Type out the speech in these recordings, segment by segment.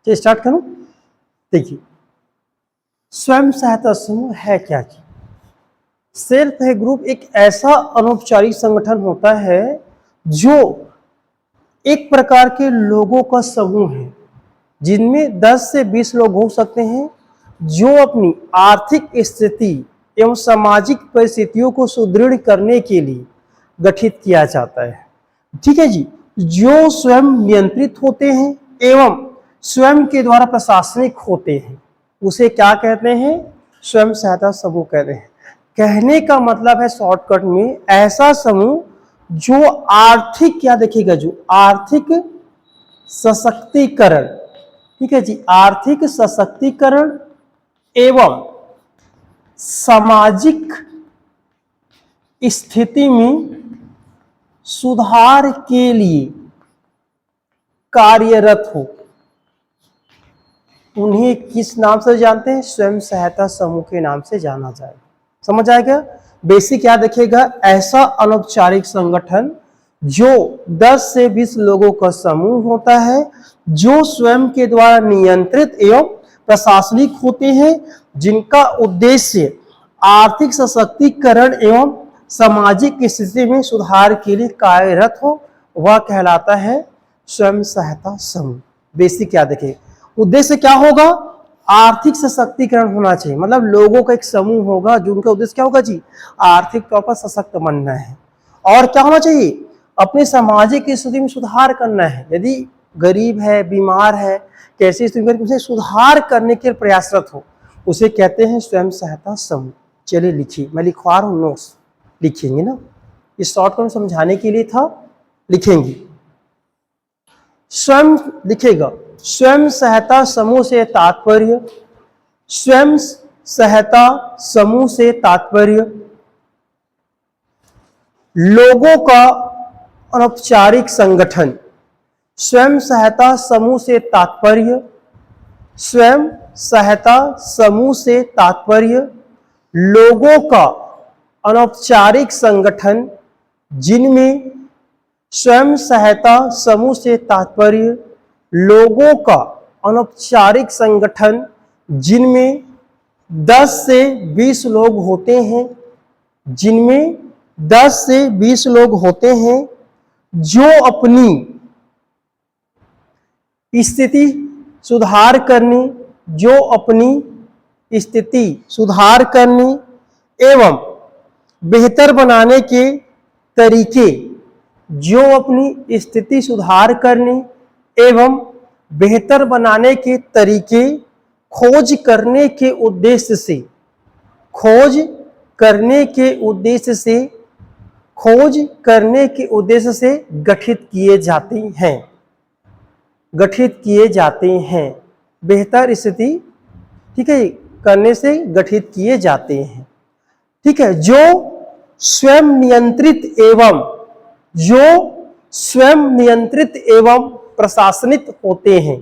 चलिए स्टार्ट करूं। देखिए, स्वयं सहायता समूह है क्या जी? सेल्फ हेल्प ग्रुप एक ऐसा अनौपचारिक संगठन होता है जो एक प्रकार के लोगों का समूह है, जिनमें 10 से 20 लोग हो सकते हैं, जो अपनी आर्थिक स्थिति एवं सामाजिक परिस्थितियों को सुदृढ़ करने के लिए गठित किया जाता है। ठीक है जी, जो स्वयं नियंत्रित होते हैं एवं स्वयं के द्वारा प्रशासनिक होते हैं, उसे क्या कहते हैं? स्वयं सहायता समूह कहते हैं। कहने का मतलब है शॉर्टकट में, ऐसा समूह जो आर्थिक, क्या देखिएगा, जो आर्थिक सशक्तिकरण, ठीक है जी, आर्थिक सशक्तिकरण एवं सामाजिक स्थिति में सुधार के लिए कार्यरत हो, उन्हें किस नाम से जानते हैं? स्वयं सहायता समूह के नाम से जाना जाएगा। समझ आएगा? बेसिक याद रखिएगा, ऐसा अनौपचारिक संगठन जो 10 से 20 लोगों का समूह होता है, जो स्वयं के द्वारा नियंत्रित एवं प्रशासनिक होते हैं, जिनका उद्देश्य आर्थिक सशक्तिकरण एवं सामाजिक स्थिति में सुधार के लिए कार्यरत हो, वह कहलाता है स्वयं सहायता समूह। बेसिक याद रखिए, उद्देश्य क्या होगा? आर्थिक सशक्तिकरण होना चाहिए, मतलब लोगों का एक समूह होगा जो उनका उद्देश्य क्या होगा जी? आर्थिक तौर पर सशक्त बनना है। और क्या होना चाहिए? अपने सामाजिक स्थिति में सुधार करना है। यदि गरीब है, बीमार है, कैसी स्थिति में उसे सुधार करने के प्रयासरत हो, उसे कहते हैं स्वयं सहायता समूह। चलिए लिखिए, मैं लिखवा रहा हूँ, नोट्स लिखेंगे ना, इस शॉर्टकट समझाने के लिए था, लिखेंगे। स्वयं लिखेगा, स्वयं सहायता समूह से तात्पर्य, स्वयं सहायता समूह से तात्पर्य लोगों का अनौपचारिक संगठन। स्वयं सहायता समूह से तात्पर्य, स्वयं सहायता समूह से तात्पर्य लोगों का अनौपचारिक संगठन, जिनमें स्वयं सहायता समूह से तात्पर्य लोगों का अनौपचारिक संगठन, जिनमें 10 से 20 लोग होते हैं, जिनमें 10 से 20 लोग होते हैं, जो अपनी स्थिति सुधार करने, जो अपनी स्थिति सुधार करने एवं बेहतर बनाने के तरीके, जो अपनी स्थिति सुधार करने एवं बेहतर बनाने के तरीके खोज करने के उद्देश्य से, खोज करने के उद्देश्य से, खोज करने के उद्देश्य से गठित किए जाते हैं, गठित किए जाते हैं। बेहतर स्थिति, ठीक है, करने से गठित किए जाते हैं। ठीक है, जो स्वयं नियंत्रित एवं, जो स्वयं नियंत्रित एवं प्रशासनिक होते हैं,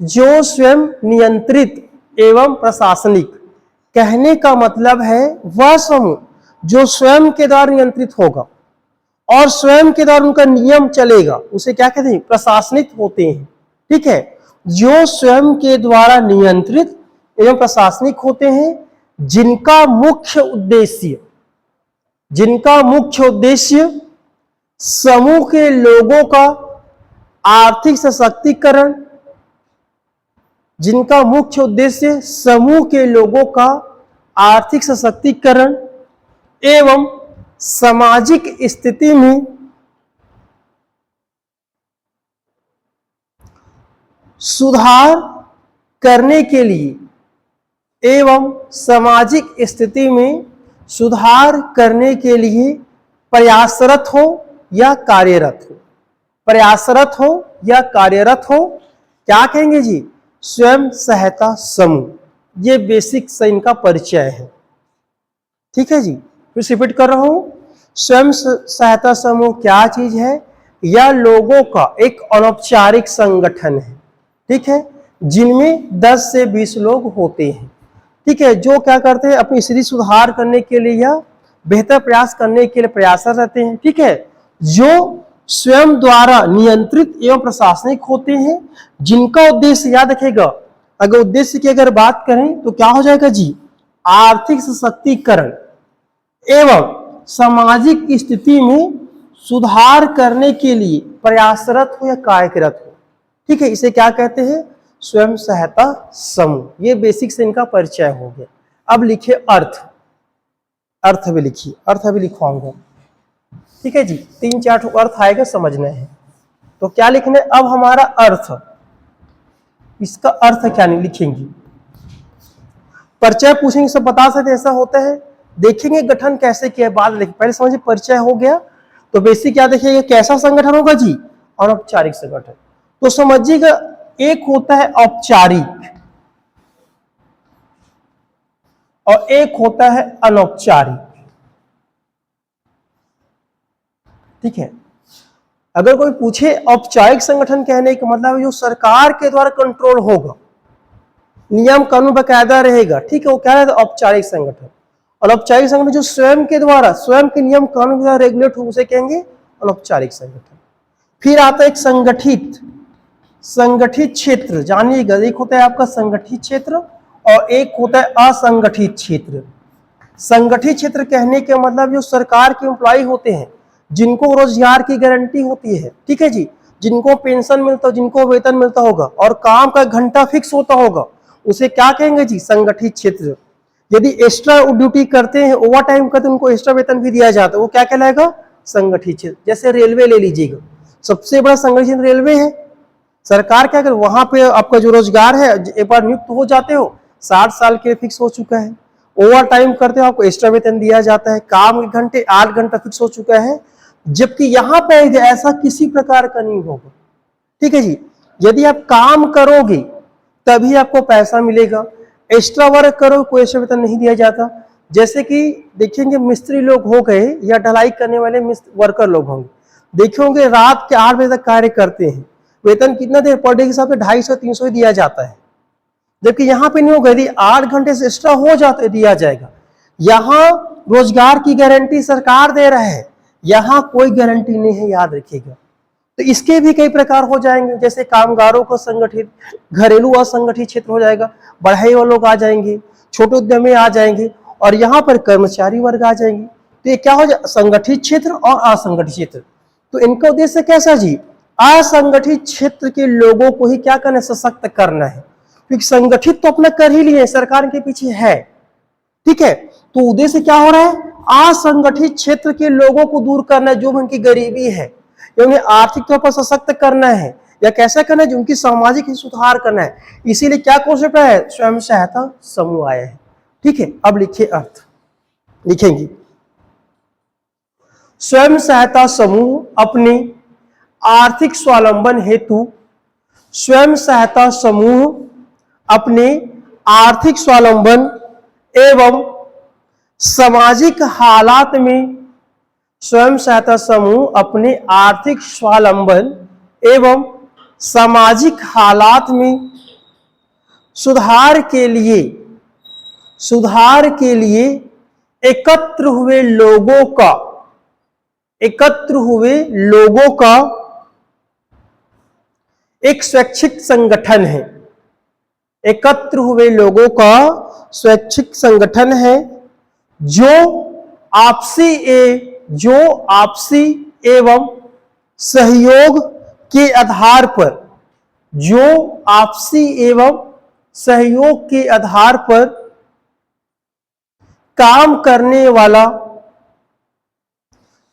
जो स्वयं नियंत्रित एवं प्रशासनिक, कहने का मतलब है वह समूह जो स्वयं के द्वारा नियंत्रित होगा और स्वयं के द्वारा उनका नियम चलेगा, उसे क्या कहते हैं? प्रशासनिक होते हैं। ठीक है, जो स्वयं के द्वारा नियंत्रित एवं प्रशासनिक होते हैं, जिनका मुख्य उद्देश्य, जिनका मुख्य उद्देश्य समूह के लोगों का आर्थिक सशक्तिकरण, जिनका मुख्य उद्देश्य समूह के लोगों का आर्थिक सशक्तिकरण एवं सामाजिक स्थिति में सुधार करने के लिए एवं सामाजिक स्थिति में सुधार करने के लिए प्रयासरत हो या कार्यरत हो, प्रयासरत हो या कार्यरत हो, क्या कहेंगे जी? स्वयं सहायता समूह। ये बेसिक से इनका परिचय है। ठीक है जी, फिर रिपीट कर रहा हूं, स्वयं सहायता समूह क्या चीज है? यह लोगों का एक अनौपचारिक संगठन है, ठीक है, जिनमें 10 से 20 लोग होते हैं। ठीक है, जो क्या करते हैं? अपनी स्थिति सुधार करने के लिए या बेहतर प्रयास करने के लिए प्रयासरत रहते हैं। ठीक है, जो स्वयं द्वारा नियंत्रित एवं प्रशासनिक होते हैं, जिनका उद्देश्य, याद रखेगा, अगर उद्देश्य की अगर बात करें तो क्या हो जाएगा जी, आर्थिक सशक्तिकरण एवं सामाजिक स्थिति में सुधार करने के लिए प्रयासरत हो या कार्यरत हो। ठीक है, इसे क्या कहते हैं, स्वयं सहायता समूह। ये बेसिक से इनका परिचय हो गया। अब लिखिए अर्थ, अर्थ भी लिखिए, अर्थ भी लिखवाऊंगा। ठीक है जी, 3-4 अर्थ आएगा, समझना है। तो क्या लिखना है अब हमारा अर्थ, इसका अर्थ क्या नहीं लिखेंगे, परिचय पूछेंगे सब बता सकते, ऐसा होता है। देखेंगे गठन कैसे किया, बाद लिखें, पहले समझिए परिचय हो गया तो बेसिक क्या देखिएगा, कैसा संगठन होगा जी, अनौपचारिक संगठन। तो समझिएगा, एक होता है औपचारिक और एक होता है अनौपचारिक। ठीक है, अगर कोई पूछे औपचारिक संगठन कहने का मतलब जो सरकार के द्वारा कंट्रोल होगा, नियम कानून बकायदा रहेगा, ठीक है, वो क्या है औपचारिक संगठन। और औपचारिक संगठन जो स्वयं के द्वारा, स्वयं के नियम कानून के द्वारा रेगुलेट हो, उसे कहेंगे अनौपचारिक संगठन। फिर आता है एक संगठित, संगठित क्षेत्र, जानिएगा, एक होता है आपका संगठित क्षेत्र और एक होता है असंगठित क्षेत्र। संगठित क्षेत्र कहने के मतलब जो सरकार के एम्प्लॉय होते हैं, जिनको रोजगार की गारंटी होती है, ठीक है जी, जिनको पेंशन मिलता, जिनको वेतन मिलता होगा और काम का घंटा फिक्स होता होगा, उसे क्या कहेंगे जी, संगठित क्षेत्र। यदि एक्स्ट्रा ड्यूटी करते हैं, ओवर टाइम करते हैं, उनको एक्स्ट्रा वेतन भी दिया जाता है, वो क्या कहलाएगा, संगठित क्षेत्र। जैसे रेलवे ले लीजिएगा, सबसे बड़ा संगठित क्षेत्र रेलवे है। सरकार क्या करे, वहां पे आपका जो रोजगार है, एक बार नियुक्त हो जाते हो, 60 साल के फिक्स हो चुका है, ओवर टाइम करते हो आपको एक्स्ट्रा वेतन दिया जाता है, काम के घंटे 8 घंटा फिक्स हो चुका है। जबकि यहाँ पे ऐसा किसी प्रकार का नहीं होगा। ठीक है जी, यदि आप काम करोगे तभी आपको पैसा मिलेगा, एक्स्ट्रा वर्क करो कोई एक्स्ट्रा वेतन नहीं दिया जाता। जैसे कि देखेंगे मिस्त्री लोग हो गए या ढलाई करने वाले वर्कर लोग होंगे, देखे होंगे रात के 8 बजे तक कार्य करते हैं, वेतन कितना देर पर डे के हिसाब से 250-300 ही दिया जाता है। जबकि यहाँ पे नहीं होगा, यदि 8 घंटे से एक्स्ट्रा हो जाते दिया जाएगा। यहाँ रोजगार की गारंटी सरकार दे रहा है, यहाँ कोई गारंटी नहीं है, याद रखिएगा। तो इसके भी कई प्रकार हो जाएंगे, जैसे कामगारों को संगठित, घरेलू असंगठित क्षेत्र हो जाएगा, बढ़ई वाले लोग आ जाएंगे, छोटे उद्यमी आ जाएंगे और यहाँ पर कर्मचारी वर्ग आ जाएंगे। तो ये क्या हो जाए, संगठित क्षेत्र और असंगठित क्षेत्र। तो इनका उद्देश्य कैसा जी, असंगठित क्षेत्र के लोगों को ही क्या करना है, सशक्त करना है। क्योंकि संगठित तो अपना कर ही लिए, सरकार के पीछे है। ठीक है, तो उद्देश्य क्या हो रहा है, असंगठित क्षेत्र के लोगों को दूर करना है, जो उनकी गरीबी है, उन्हें आर्थिक तौर पर सशक्त करना है, या कैसा करना है, जो उनकी सामाजिक सुधार करना है। इसीलिए क्या कॉन्सेप्ट है, स्वयं सहायता समूह आया है। ठीक है, अब लिखिए अर्थ, लिखेंगे स्वयं सहायता समूह अपने आर्थिक स्वावलंबन हेतु, स्वयं सहायता समूह अपने आर्थिक स्वावलंबन एवं सामाजिक हालात में, स्वयं सहायता समूह अपने आर्थिक स्वावलंबन एवं सामाजिक हालात में सुधार के लिए एकत्र हुए लोगों का एक स्वैच्छिक संगठन है। एकत्र हुए लोगों का स्वैच्छिक संगठन है, जो आपसी एवं सहयोग के आधार पर, जो आपसी एवं सहयोग के आधार पर काम करने वाला,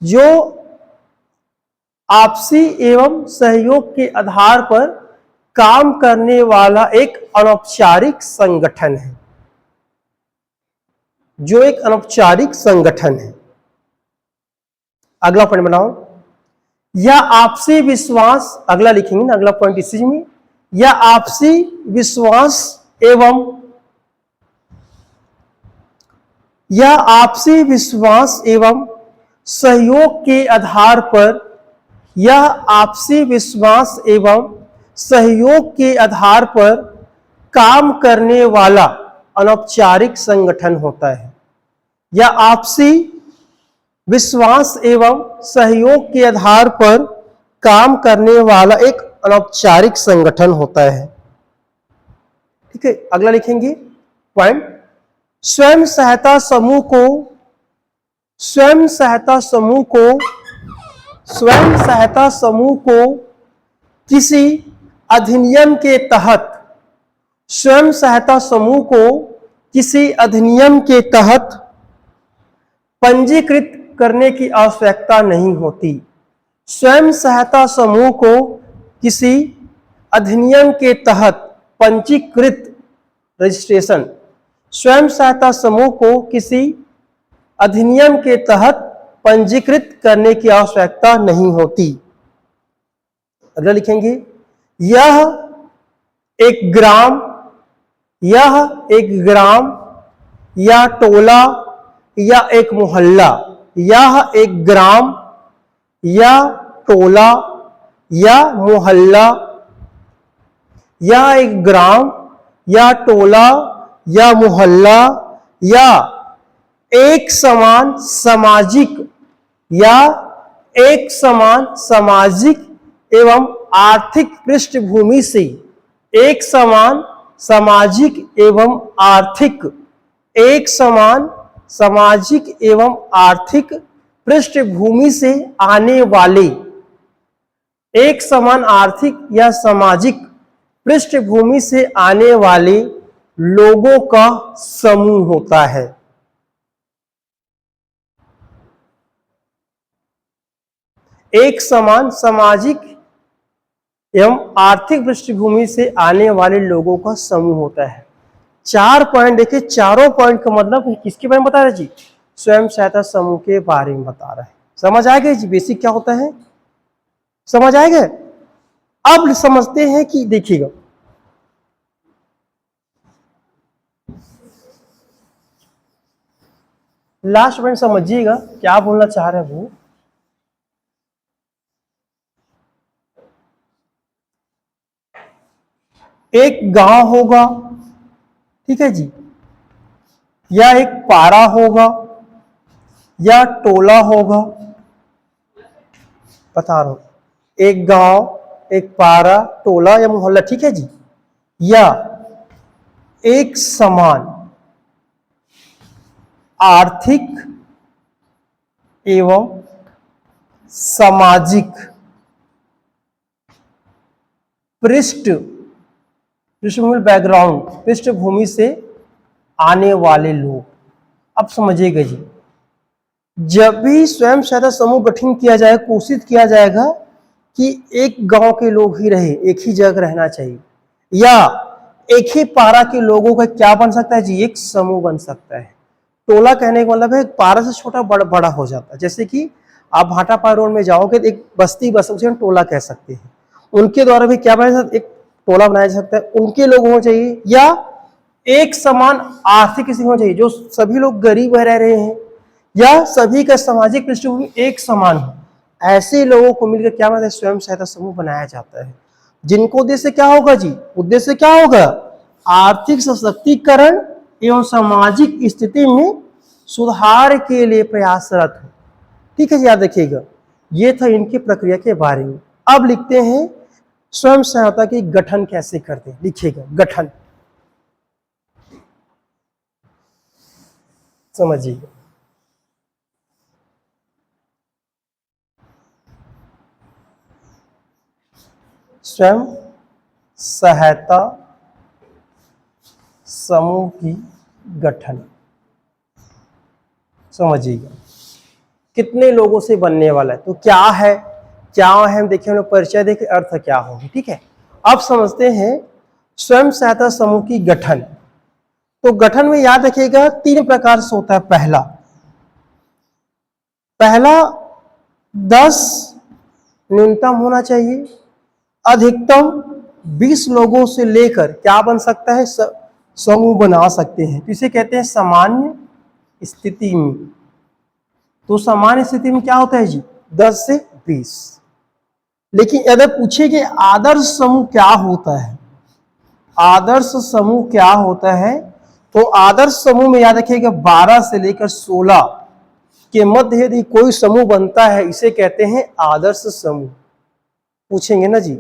जो आपसी एवं सहयोग के आधार पर काम करने वाला एक अनौपचारिक संगठन है, जो एक अनौपचारिक संगठन है। अगला पॉइंट बनाओ, या आपसी विश्वास, अगला लिखेंगे ना, अगला पॉइंट इसी में, या आपसी विश्वास एवं सहयोग के आधार पर, यह आपसी विश्वास एवं सहयोग के आधार पर काम करने वाला अनौपचारिक संगठन होता है। या आपसी विश्वास एवं सहयोग के आधार पर काम करने वाला एक अनौपचारिक संगठन होता है। ठीक है, अगला लिखेंगे पॉइंट, स्वयं सहायता समूह को स्वयं सहायता समूह को किसी अधिनियम के तहत स्वयं सहायता समूह को किसी अधिनियम के तहत पंजीकृत करने की आवश्यकता नहीं होती। स्वयं सहायता समूह को किसी अधिनियम के तहत पंजीकृत रजिस्ट्रेशन स्वयं सहायता समूह को किसी अधिनियम के तहत पंजीकृत करने की आवश्यकता नहीं होती। अगला लिखेंगे, यह एक ग्राम या टोला या एक मोहल्ला, यह एक ग्राम या टोला या मोहल्ला, यह एक ग्राम या टोला या मोहल्ला या एक समान सामाजिक एवं आर्थिक पृष्ठभूमि से एक समान सामाजिक एवं आर्थिक पृष्ठभूमि से आने वाले एक समान आर्थिक या सामाजिक पृष्ठभूमि से आने वाले लोगों का समूह होता है। एक समान सामाजिक एवं आर्थिक पृष्ठभूमि से आने वाले लोगों का समूह होता है। 4 पॉइंट देखिए, चारों पॉइंट का मतलब किसके बारे में बता रहे जी? स्वयं सहायता समूह के बारे में बता रहा है। समझ आ गया जी बेसिक क्या होता है? समझ आएगा? अब समझते हैं कि देखिएगा, लास्ट पॉइंट समझिएगा क्या बोलना चाह रहे हैं वो। एक गांव होगा, ठीक है जी, या एक पारा होगा या टोला होगा, बता रहा हूं, एक गांव, एक पारा, टोला या मोहल्ला, ठीक है जी, या एक समान आर्थिक एवं सामाजिक पृष्ठभूमि से आने वाले लोग। अब समझिएगा जी, जब भी स्वयं सहायता समूह गठन किया जाए, कोशिश किया जाएगा कि एक गांव के लोग ही रहे, एक ही जगह रहना चाहिए, या एक ही पारा के लोगों का क्या बन सकता है जी? एक समूह बन सकता है। टोला कहने का मतलब है पारा से छोटा बड़ा हो जाता है। जैसे कि आप भाटापारा रोड में जाओगे तो एक बस्ती बस, उसे हम टोला कह सकते हैं। उनके द्वारा भी क्या बना, एक टोला बनाया जा सकता है। उनके लोग होना चाहिए, या एक समान आर्थिक स्थिति होना चाहिए, जो सभी लोग गरीब रह रहे हैं, या सभी का सामाजिक पृष्ठभूमि एक समान हो। ऐसे लोगों को मिलकर क्या बनाते हैं? स्वयं सहायता समूह बनाया जाता है, जिनको उद्देश्य क्या होगा जी? उद्देश्य क्या होगा? आर्थिक सशक्तिकरण एवं सामाजिक स्थिति में सुधार के लिए प्रयासरत हो। ठीक है जी, याद रखिएगा। ये था इनकी प्रक्रिया के बारे में। अब लिखते हैं स्वयं सहायता की गठन कैसे करते हैं। लिखिएगा गठन, समझिएगा। स्वयं सहायता समूह की गठन समझिएगा, कितने लोगों से बनने वाला है, तो क्या है हम देखिए, हम लोग परिचय देखे अर्थ क्या होगी। ठीक है, अब समझते हैं स्वयं सहायता समूह की गठन। तो गठन में याद रखिएगा 3 प्रकार से होता है। पहला 10 न्यूनतम होना चाहिए, अधिकतम 20 लोगों से लेकर क्या बन सकता है? समूह बना सकते हैं। तो इसे कहते हैं सामान्य स्थिति में। तो सामान्य स्थिति में क्या होता है जी? 10 से 20। लेकिन अगर पूछे कि आदर्श समूह क्या होता है, आदर्श समूह क्या होता है, तो आदर्श समूह में याद रखिएगा 12 से लेकर 16 के मध्य यदि कोई समूह बनता है, इसे कहते हैं आदर्श समूह। पूछेंगे ना जी।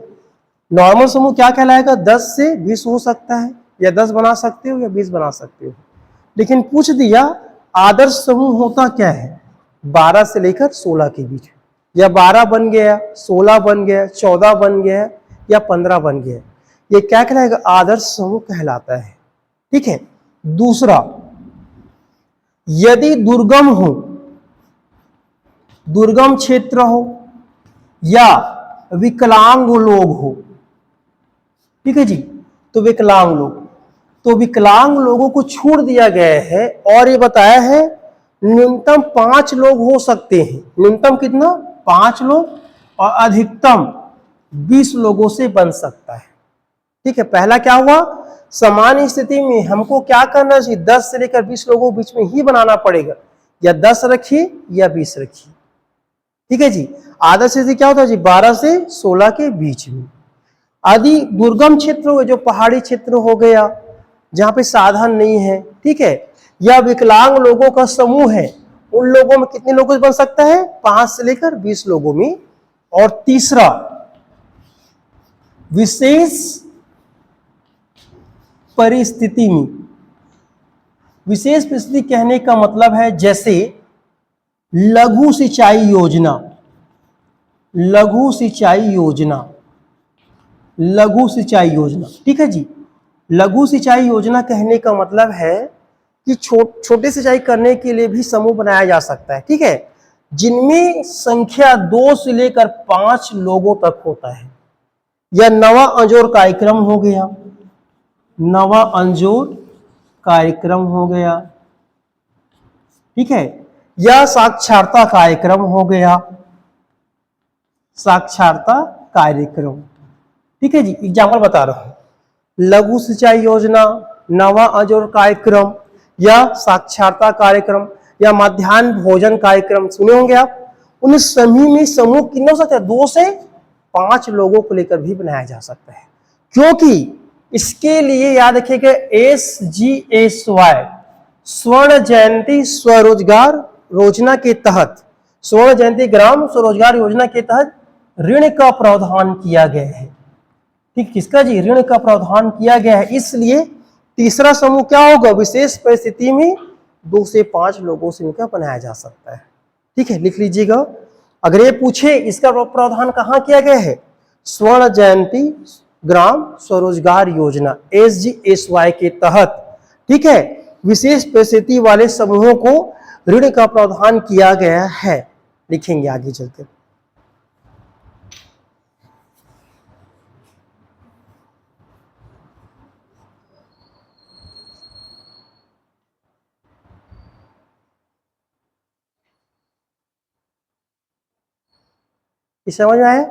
नॉर्मल समूह क्या कहलाएगा? 10 से 20 हो सकता है, या 10 बना सकते हो या 20 बना सकते हो। लेकिन पूछ दिया आदर्श समूह होता क्या है? 12 से लेकर 16 के बीच, या 12 बन गया, 16 बन गया, 14 बन गया, या 15 बन गया, ये क्या कहलाएगा? आदर्श समूह कहलाता है। ठीक है। दूसरा, यदि दुर्गम हो, दुर्गम क्षेत्र हो, या विकलांग लोग हो, ठीक है जी, तो विकलांग लोग, तो विकलांग लोगों को छोड़ दिया गया है, और ये बताया है न्यूनतम 5 लोग हो सकते हैं। न्यूनतम कितना? 5 लोग, और अधिकतम 20 लोगों से बन सकता है। ठीक है। पहला क्या हुआ? सामान्य स्थिति में हमको क्या करना चाहिए? 10 से लेकर 20 लोगों के बीच में ही बनाना पड़ेगा, या 10 रखिए या 20 रखिए। ठीक है जी। आदर्श स्थिति क्या होता है जी? 12 से 16 के बीच में। आदि दुर्गम क्षेत्र हो, जो पहाड़ी क्षेत्र हो गया, जहां पे साधन नहीं है, ठीक है, या विकलांग लोगों का समूह है, उन लोगों में कितने लोगों से बन सकता है? 5 से लेकर 20 लोगों में। और तीसरा, विशेष परिस्थिति में। विशेष परिस्थिति कहने का मतलब है जैसे लघु सिंचाई योजना, लघु सिंचाई योजना, लघु सिंचाई योजना। ठीक है जी। लघु सिंचाई योजना कहने का मतलब है कि छोटे सिंचाई करने के लिए भी समूह बनाया जा सकता है। ठीक है। जिनमें संख्या 2 से लेकर 5 लोगों तक होता है। या नवा अंजोर कार्यक्रम हो गया, नवा अंजोर कार्यक्रम हो गया, ठीक है, या साक्षरता कार्यक्रम हो गया, साक्षरता कार्यक्रम। ठीक है जी। एग्जाम्पल बता रहा हूं, लघु सिंचाई योजना, नवा अंजोर कार्यक्रम, या साक्षरता कार्यक्रम, या मध्याह्न भोजन कार्यक्रम, सुने होंगे आप। उन सभी में समूह कितने हो सकते हैं? 2 से 5 लोगों को लेकर भी बनाया जा सकता है। क्योंकि इसके लिए याद रखिएगा SGSY, स्वर्ण जयंती स्वरोजगार योजना के तहत, स्वर्ण जयंती ग्राम स्वरोजगार योजना के तहत ऋण का प्रावधान किया गया है। ठीक, किसका जी? ऋण का प्रावधान किया गया है। इसलिए तीसरा समूह क्या होगा? विशेष परिस्थिति में 2 से 5 लोगों से इनका बनाया जा सकता है। ठीक है, लिख लीजिएगा। अगर ये पूछे इसका प्रावधान कहाँ किया गया है? स्वर्ण जयंती ग्राम स्वरोजगार योजना SGSY के तहत, ठीक है, विशेष परिस्थिति वाले समूहों को ऋण का प्रावधान किया गया है। लिखेंगे आगे चलकर। समझ में आया?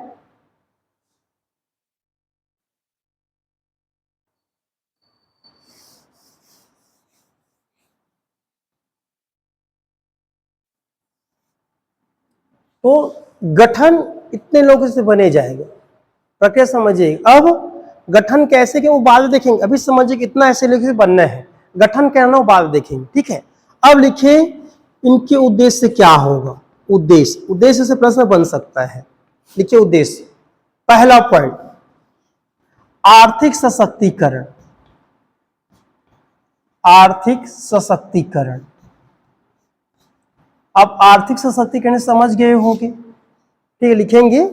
तो गठन इतने लोगों से बने जाएगा। प्रक्रिया समझिए। अब गठन कैसे के वो बाद में देखेंगे, अभी समझिए कितना ऐसे लोगों से बनना है, गठन करना वो बाद में देखेंगे। ठीक है। अब लिखिए इनके उद्देश्य क्या होगा। उद्देश्य, उद्देश्य से प्रश्न बन सकता है। लिखिए उद्देश्य। पहला पॉइंट, आर्थिक सशक्तिकरण, आर्थिक सशक्तिकरण। अब आर्थिक सशक्तिकरण समझ गए होंगे। ठीक है, लिखेंगे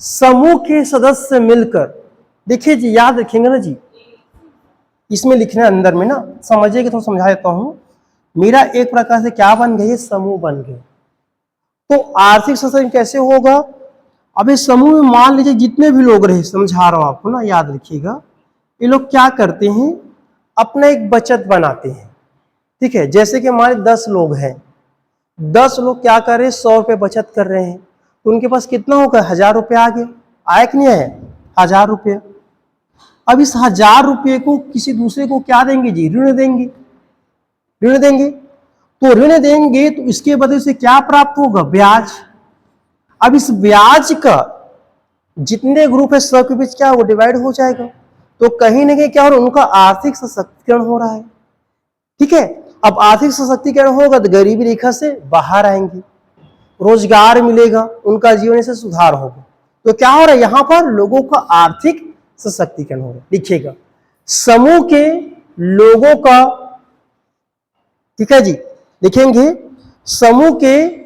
समूह के सदस्य मिलकर, देखिए जी, याद रखेंगे ना जी, इसमें लिखना अंदर में ना, समझिए तो समझा देता हूं। मेरा एक प्रकार से क्या बन गए? समूह बन गए। तो आर्थिक सशक्तिकरण कैसे होगा? अब इस समूह में मान लीजिए जितने भी लोग रहे, समझा रहा हूं आपको ना, याद रखिएगा। ये लोग क्या करते हैं? अपना एक बचत बनाते हैं। ठीक है, जैसे कि हमारे 10 लोग हैं, 10 लोग क्या कर रहे हैं? 100 रुपये बचत कर रहे हैं। तो उनके पास कितना होगा? 1000 रुपये आ गया। आया कि नहीं आया? 1000 रुपये। अब इस 1000 रुपये को किसी दूसरे को क्या देंगे जी? ऋण देंगे। ऋण देंगे, तो ऋण देंगे तो इसके बदले से क्या प्राप्त होगा? ब्याज। अब इस ब्याज का जितने ग्रुप है सब के बीच क्या होगा? डिवाइड हो जाएगा। तो कहीं ना कहीं क्या हो रहा है? उनका आर्थिक सशक्तिकरण हो रहा है। ठीक है। अब आर्थिक सशक्तिकरण होगा तो गरीबी रेखा से बाहर आएंगे। रोजगार मिलेगा, उनका जीवन से सुधार होगा। तो क्या हो रहा है यहां पर, लोगों का आर्थिक सशक्तिकरण हो रहा है। लिखिएगा, समूह के लोगों का, ठीक है जी, लिखेंगे समूह के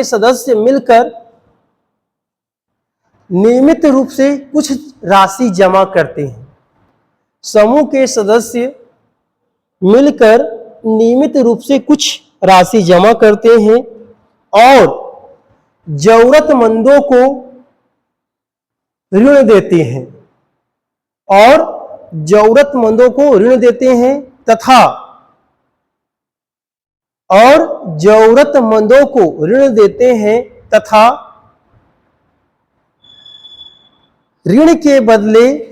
सदस्य मिलकर नियमित रूप से कुछ राशि जमा करते हैं। समूह के सदस्य मिलकर नियमित रूप से कुछ राशि जमा करते हैं और जरूरतमंदों को ऋण देते हैं तथा ऋण के बदले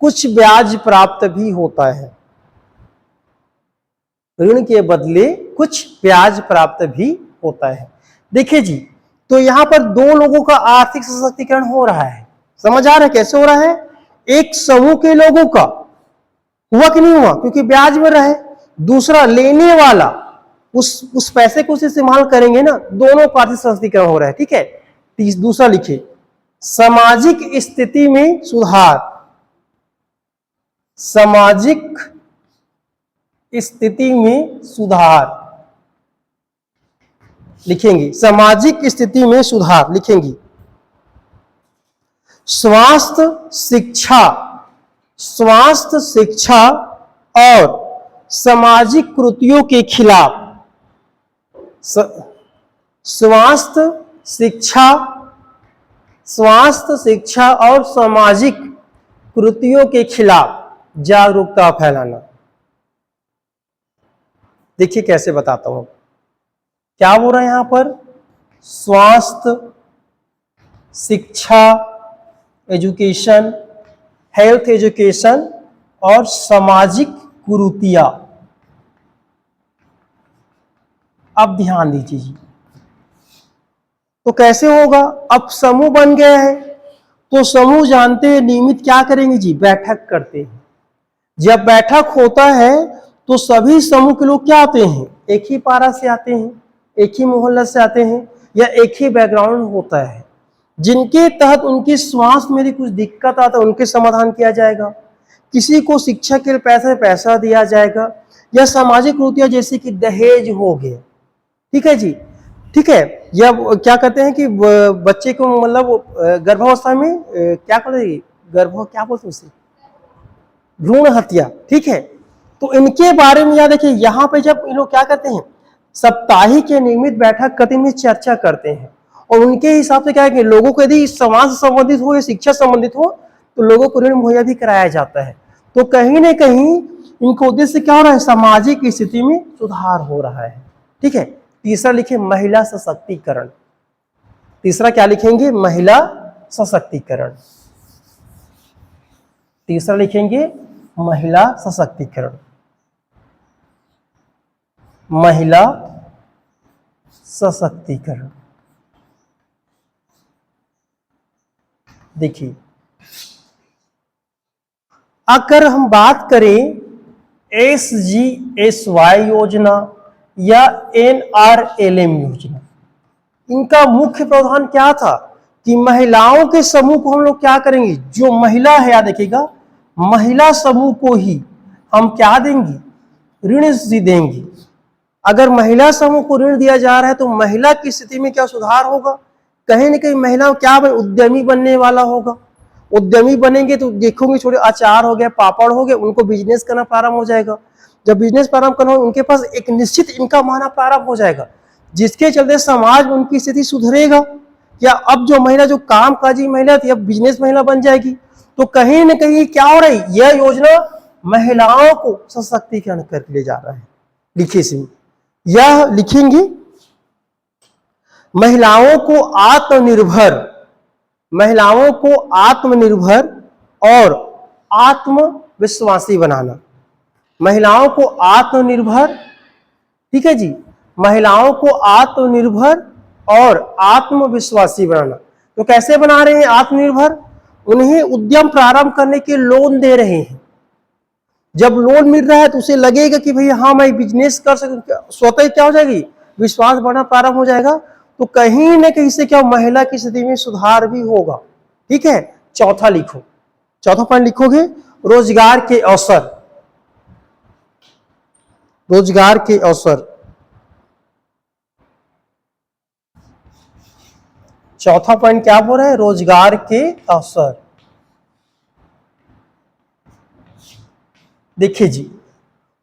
कुछ ब्याज प्राप्त भी होता है। देखिए जी, तो यहां पर दो लोगों का आर्थिक सशक्तिकरण हो रहा है। समझ आ रहा है कैसे हो रहा है? एक समूह के लोगों का हुआ कि नहीं हुआ, क्योंकि ब्याज में रहे। दूसरा लेने वाला उस पैसे को इस्तेमाल करेंगे ना, दोनों का आर्थिक सशक्तिकरण हो रहा है। ठीक है, दूसरा लिखिए, सामाजिक स्थिति में सुधार। लिखेंगे सामाजिक स्थिति में सुधार, लिखेंगे स्वास्थ्य शिक्षा और सामाजिक कुरीतियों के खिलाफ, स्वास्थ्य शिक्षा और सामाजिक कुरीतियों के खिलाफ जागरूकता फैलाना। देखिए कैसे बताता हूं, क्या बोल रहा है यहां पर, स्वास्थ्य शिक्षा एजुकेशन, हेल्थ एजुकेशन और सामाजिक कुरीतियां। अब ध्यान दीजिए जी, तो कैसे होगा, अब समूह बन गया है तो समूह जानते हैं नियमित क्या करेंगे जी, बैठक करते हैं। जब बैठक होता है तो सभी समूह के लोग क्या आते हैं, एक ही पारा से आते हैं, एक ही मोहल्ला से आते हैं, या एक ही बैकग्राउंड होता है, जिनके तहत उनकी स्वास्थ्य में कुछ दिक्कत आता है उनके समाधान किया जाएगा। किसी को शिक्षा के पैसा दिया जाएगा, या सामाजिक कुरीतियां जैसे कि दहेज हो गए। ठीक है जी, ठीक है, या क्या कहते हैं कि बच्चे को मतलब गर्भावस्था में क्या कहते हैं, क्या बोलते हैं उसे, भ्रूण हत्या। ठीक है, तो इनके बारे में याद रखिए, यहाँ पे जब इन लोग क्या करते हैं, साप्ताहिक या नियमित बैठक करते हैं, चर्चा करते हैं, और उनके हिसाब से क्या है कि लोगों को यदि समाज से संबंधित हो या शिक्षा संबंधित हो तो लोगों को ऋण मुहैया भी कराया जाता है। तो कहीं ना कहीं इनका उद्देश्य क्या हो रहा है, सामाजिक स्थिति में सुधार हो रहा है। ठीक है, तीसरा लिखे महिला सशक्तिकरण। तीसरा क्या लिखेंगे, महिला सशक्तिकरण। तीसरा लिखेंगे महिला सशक्तिकरण। महिला सशक्तिकरण। देखिए, अगर हम बात करें SGSY योजना या NRLM योजना, इनका मुख्य प्रावधान क्या था कि महिलाओं के समूह को हम लोग क्या करेंगे, जो महिला है, याद रखिएगा, महिला समूह को ही हम क्या देंगे, ऋण देंगे। अगर महिला समूह को ऋण दिया जा रहा है तो महिला की स्थिति में क्या सुधार होगा, कहीं ना कहीं महिला क्या उद्यमी बनने वाला होगा। उद्यमी बनेंगे तो देखोगे, छोटे अचार हो गया, पापड़ हो गया, उनको बिजनेस करना प्रारंभ हो जाएगा। जब बिजनेस प्रारंभ करना हो, उनके पास एक निश्चित इनकम आना प्रारंभ हो जाएगा, जिसके चलते समाज में उनकी स्थिति सुधरेगा। या अब जो महिला, जो कामकाजी महिला थी, अब बिजनेस महिला बन जाएगी। तो कहीं ना कहीं क्या हो रहा है, यह योजना महिलाओं को सशक्तिकरण कर ले जा रहा है। लिखिए इसमें, यह लिखेंगे महिलाओं को आत्मनिर्भर और आत्मविश्वासी बनाना। महिलाओं को आत्मनिर्भर, ठीक है जी, महिलाओं को आत्मनिर्भर और आत्मविश्वासी बनाना। तो कैसे बना रहे हैं आत्मनिर्भर, उन्हें उद्यम प्रारंभ करने के लोन दे रहे हैं। जब लोन मिल रहा है तो उसे लगेगा कि भैया हाँ मैं बिजनेस कर सकूं, स्वतः ही क्या हो जाएगी, विश्वास बढ़ना प्रारंभ हो जाएगा। तो कहीं न कहीं से क्या महिला की स्थिति में सुधार भी होगा। ठीक है, चौथा लिखो, चौथा पॉइंट लिखोगे रोजगार के अवसर, रोजगार के अवसर। चौथा पॉइंट क्या बोल रहा है, रोजगार के अवसर। देखिए जी,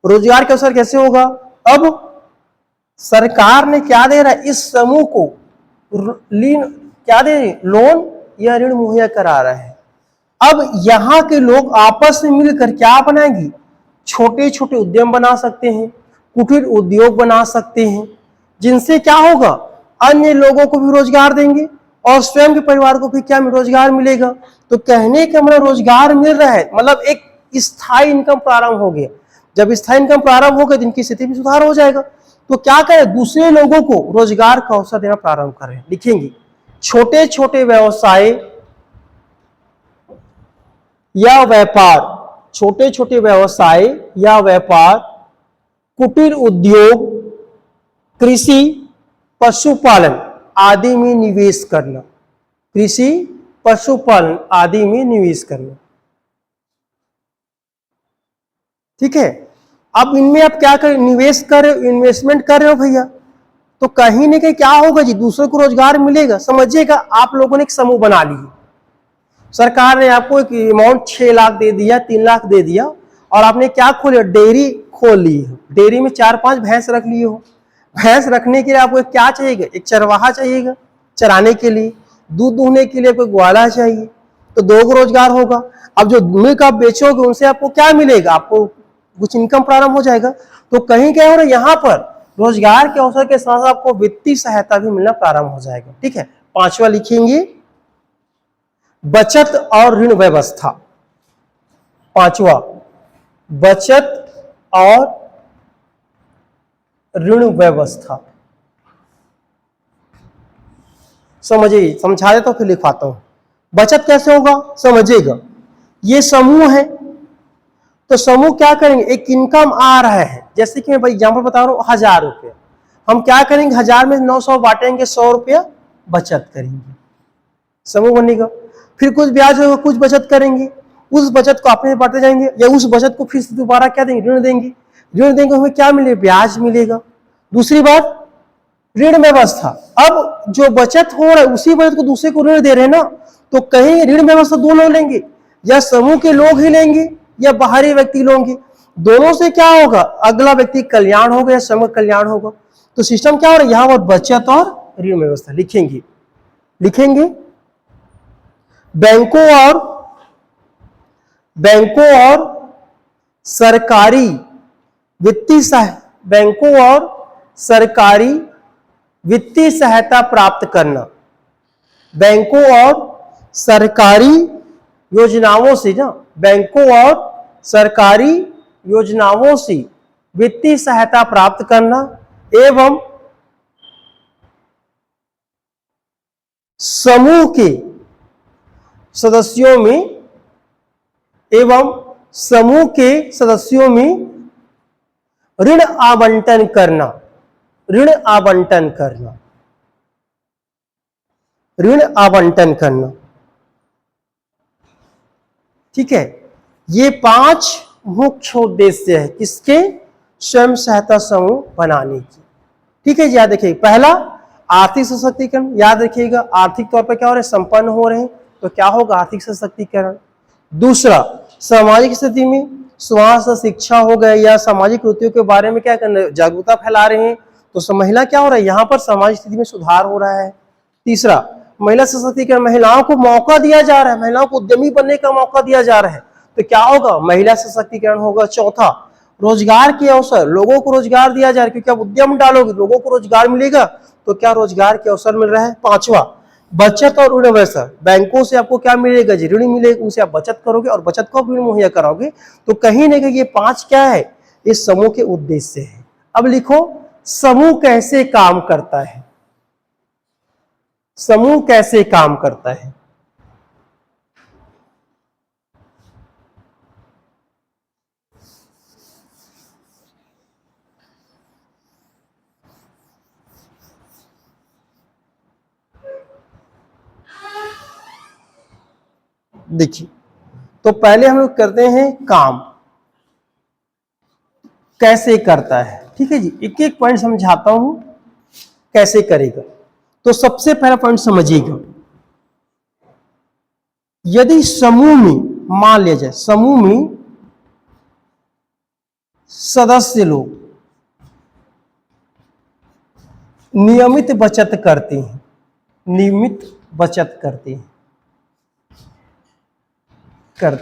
रोजगार के अवसर कैसे होगा। अब सरकार ने क्या दे रहा है, इस समूह को क्या दे, लोन या ऋण मुहैया करा रहा है। अब यहाँ के लोग आपस में मिलकर क्या बनाएंगे, छोटे छोटे उद्यम बना सकते हैं, कुटीर उद्योग बना सकते हैं, जिनसे क्या होगा, अन्य लोगों को भी रोजगार देंगे और स्वयं के परिवार को भी क्या रोजगार मिलेगा। तो कहने का मतलब रोजगार मिल रहा है, मतलब एक स्थायी इनकम प्रारंभ हो गया। जब स्थायी इनकम प्रारंभ हो गया तो इनकी स्थिति में सुधार हो जाएगा। तो क्या करें, दूसरे लोगों को रोजगार का अवसर देना प्रारंभ करें। लिखेंगे छोटे छोटे व्यवसाय या व्यापार, छोटे छोटे व्यवसाय या व्यापार, कुटीर उद्योग, कृषि, पशुपालन आदि में निवेश करना, कृषि पशुपालन आदि में निवेश करना। ठीक है, अब इनमें आप क्या करें, निवेश कर रहे हो, इन्वेस्टमेंट कर रहे हो भैया, तो कहीं ना कहीं क्या होगा जी, दूसरों को रोजगार मिलेगा। समझिएगा आप लोगों ने एक समूह बना लिए, सरकार ने आपको एक अमाउंट 6 लाख दे दिया, 3 लाख दे दिया, और आपने क्या खोले, डेयरी खोल ली है। डेयरी में 4-5 भैंस रख लिए हो। भैंस रखने के लिए आपको क्या चाहिएगा, एक चरवाहा चाहिएगा चराने के लिए, दूध दूहने के लिए कोई ग्वाला चाहिए, तो 2 को रोजगार होगा। अब जो मिल्क आप बेचोगे उनसे आपको क्या मिलेगा, आपको कुछ इनकम प्रारंभ हो जाएगा। तो कहीं क्या हो रहा है, यहाँ पर रोजगार के अवसर के साथ आपको वित्तीय सहायता भी मिलना प्रारंभ हो जाएगा। ठीक है, 5वां लिखेंगे बचत और ऋण व्यवस्था। 5वां बचत और ऋण व्यवस्था। समझिए, समझा दे तो फिर लिखवाता हूं। बचत कैसे होगा, समझिएगा, ये समूह है, तो समूह क्या करेंगे, एक इनकम आ रहा है, जैसे कि मैं भाई एग्जाम्पल बता रहा हूं, 1000 रुपये, हम क्या करेंगे, 1000 में 900 बांटेंगे, 100 रुपया बचत करेंगे, समूह बनेगा। फिर कुछ ब्याज होगा, कुछ बचत करेंगे, उस बचत को आपने बांटते जाएंगे, या उस बचत को फिर दोबारा क्या देंगे, ऋण देंगे। ऋण देंगे, हमें क्या मिलेगा, ब्याज मिलेगा। दूसरी बात ऋण व्यवस्था, अब जो बचत हो रहा है उसी बचत को दूसरे को ऋण दे रहे हैं ना, तो कहीं ऋण व्यवस्था 2 लोग लेंगे, या समूह के लोग ही लेंगे या बाहरी व्यक्ति लेंगे, दोनों से क्या होगा, अगला व्यक्ति कल्याण होगा या समूह कल्याण होगा। तो सिस्टम क्या हो रहा है, यहां पर बचत और ऋण व्यवस्था लिखेंगे। बैंकों और सरकारी वित्तीय सहायता प्राप्त करना, बैंकों और सरकारी योजनाओं से ना, बैंकों और सरकारी योजनाओं से वित्तीय सहायता प्राप्त करना, एवं समूह के सदस्यों में ऋण आवंटन करना, ऋण आवंटन करना। ठीक है, ये 5 मुख्य उद्देश्य है किसके, स्वयं सहायता समूह बनाने की। ठीक है जी, याद रखिए, पहला आर्थिक सशक्तिकरण, याद रखिएगा, आर्थिक तौर पर क्या हो रहे हैं, संपन्न हो रहे हैं, तो क्या होगा, आर्थिक सशक्तिकरण। दूसरा, सामाजिक स्थिति में स्वास्थ्य, शिक्षा हो गए या सामाजिक रुचियों के बारे में क्या करना, जागरूकता फैला रहे हैं, तो महिला क्या हो रहा है, यहाँ पर सामाजिक स्थिति में सुधार हो रहा है। तीसरा, महिला सशक्तिकरण, महिलाओं को मौका दिया जा रहा है, महिलाओं को उद्यमी बनने का मौका दिया जा रहा है, तो क्या होगा, महिला सशक्तिकरण होगा। चौथा, रोजगार के अवसर, लोगों को रोजगार दिया जा रहा है, क्योंकि आप उद्यम डालोगे लोगों को रोजगार मिलेगा, तो क्या रोजगार के अवसर मिल रहा है। 5वां, बचत और ऋण व्यवस्था, बैंकों से आपको क्या मिलेगा जी, ऋण मिलेगा, उनसे आप बचत करोगे और बचत को ऋण मुहैया कराओगे। तो कहीं ना कहीं ये 5 क्या है, इस समूह के उद्देश्य है। अब लिखो, समूह कैसे काम करता है, समूह कैसे काम करता है। देखिए, तो पहले हम लोग करते हैं काम कैसे करता है। ठीक है जी, एक एक पॉइंट समझाता हूं कैसे करेगा। तो सबसे पहला पॉइंट समझिएगा, यदि समूह में मान लिया जाए, समूह में सदस्य लोग नियमित बचत करते हैं, नियमित बचत करते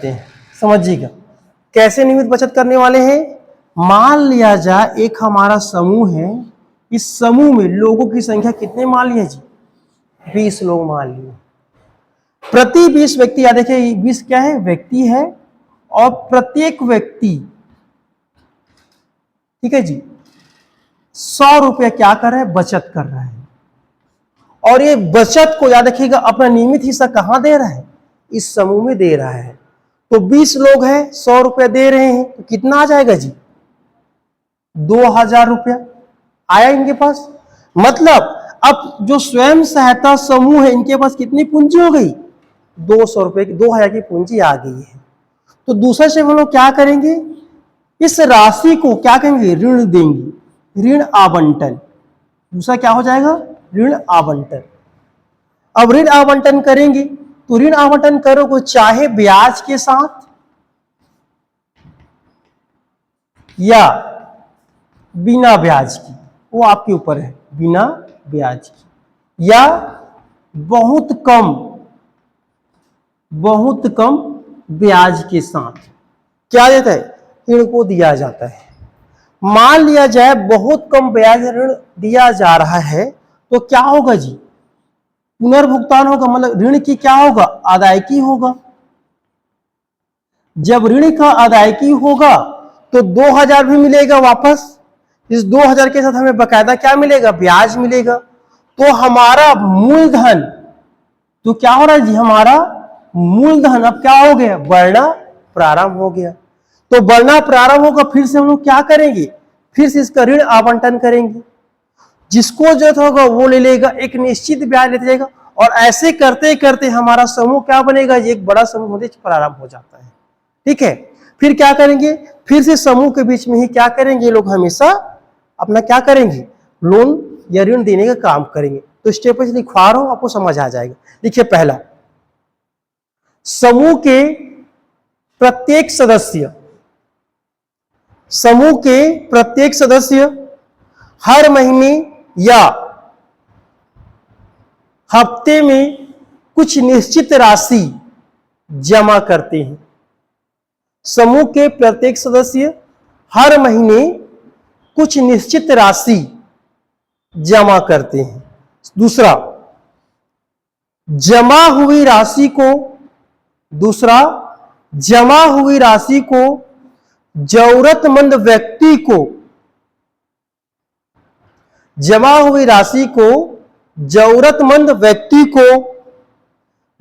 हैं, समझिएगा कैसे नियमित बचत करने वाले हैं। मान लिया जाए एक हमारा समूह है, इस समूह में लोगों की संख्या कितने मान लिया जी, 20 लोग मान लिए। प्रति 20 व्यक्ति, याद देखिए 20 क्या है, व्यक्ति है, और प्रत्येक व्यक्ति, ठीक है जी, 100 रुपया क्या कर रहा है, बचत कर रहा है। और ये बचत को याद रखिएगा अपना नियमित हिस्सा कहां दे रहा है, इस समूह में दे रहा है। तो 20 लोग हैं, 100 रुपया दे रहे हैं, तो कितना आ जाएगा जी, 2000 रुपया आया इनके पास। मतलब अब जो स्वयं सहायता समूह है इनके पास कितनी पूंजी हो गई, 200 रुपए की, 2000 की पूंजी आ गई है। तो दूसरा स्टेप हम लोग क्या करेंगे, इस राशि को क्या करेंगे, ऋण देंगे, ऋण आवंटन। दूसरा क्या हो जाएगा, ऋण आवंटन। अब ऋण आवंटन करेंगे, तो ऋण आवंटन करोगे चाहे ब्याज के साथ या बिना ब्याज की, वो आपके ऊपर है, बिना ब्याज की या बहुत कम ब्याज के साथ क्या देता है, ऋण को दिया जाता है। मान लिया जाए बहुत कम ब्याज ऋण दिया जा रहा है, तो क्या होगा जी, पुनर्भुगतान होगा, मतलब ऋण की क्या होगा, अदायगी होगा। जब ऋण का अदायगी होगा तो 2000 भी मिलेगा वापस, इस 2000 के साथ हमें बकायदा क्या मिलेगा, ब्याज मिलेगा। तो हमारा मूलधन, तो क्या हो रहा है जी, हमारा मूलधन अब क्या हो गया, बढ़ना प्रारंभ हो गया। तो बढ़ना प्रारंभ होगा, फिर से हम लोग क्या करेंगे, फिर से इसका ऋण आवंटन करेंगे, जिसको जरूरत होगा वो ले लेगा, एक निश्चित ब्याज लेते जाएगा, और ऐसे करते करते हमारा समूह क्या बनेगा, एक बड़ा समूह होने प्रारंभ हो जाता है। ठीक है, फिर क्या करेंगे, फिर से समूह के बीच में ही क्या करेंगे, ये लोग हमेशा अपना क्या करेंगे, लोन या ऋण देने का काम करेंगे। तो स्टेप बाय लिखवा रहा हूं, आपको समझ आ जाएगा। देखिए, पहला, समूह के प्रत्येक सदस्य हर महीने या हफ्ते में कुछ निश्चित राशि जमा करते हैं। समूह के प्रत्येक सदस्य हर महीने कुछ निश्चित राशि जमा करते हैं। दूसरा, जमा हुई राशि को जरूरतमंद व्यक्ति को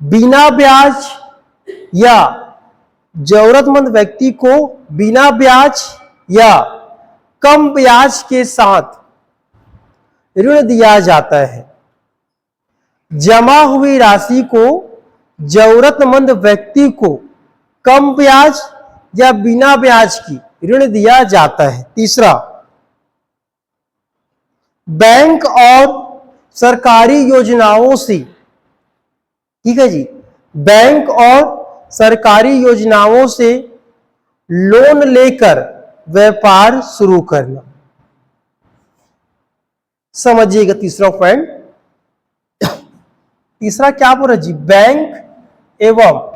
बिना ब्याज या कम ब्याज के साथ ऋण दिया जाता है। जमा हुई राशि को जरूरतमंद व्यक्ति को कम ब्याज या बिना ब्याज की ऋण दिया जाता है। तीसरा, बैंक और सरकारी योजनाओं से, ठीक है जी, बैंक और सरकारी योजनाओं से लोन लेकर व्यापार शुरू करना। समझिएगा तीसरा पॉइंट। तीसरा क्या बोल रहा जी, बैंक एवं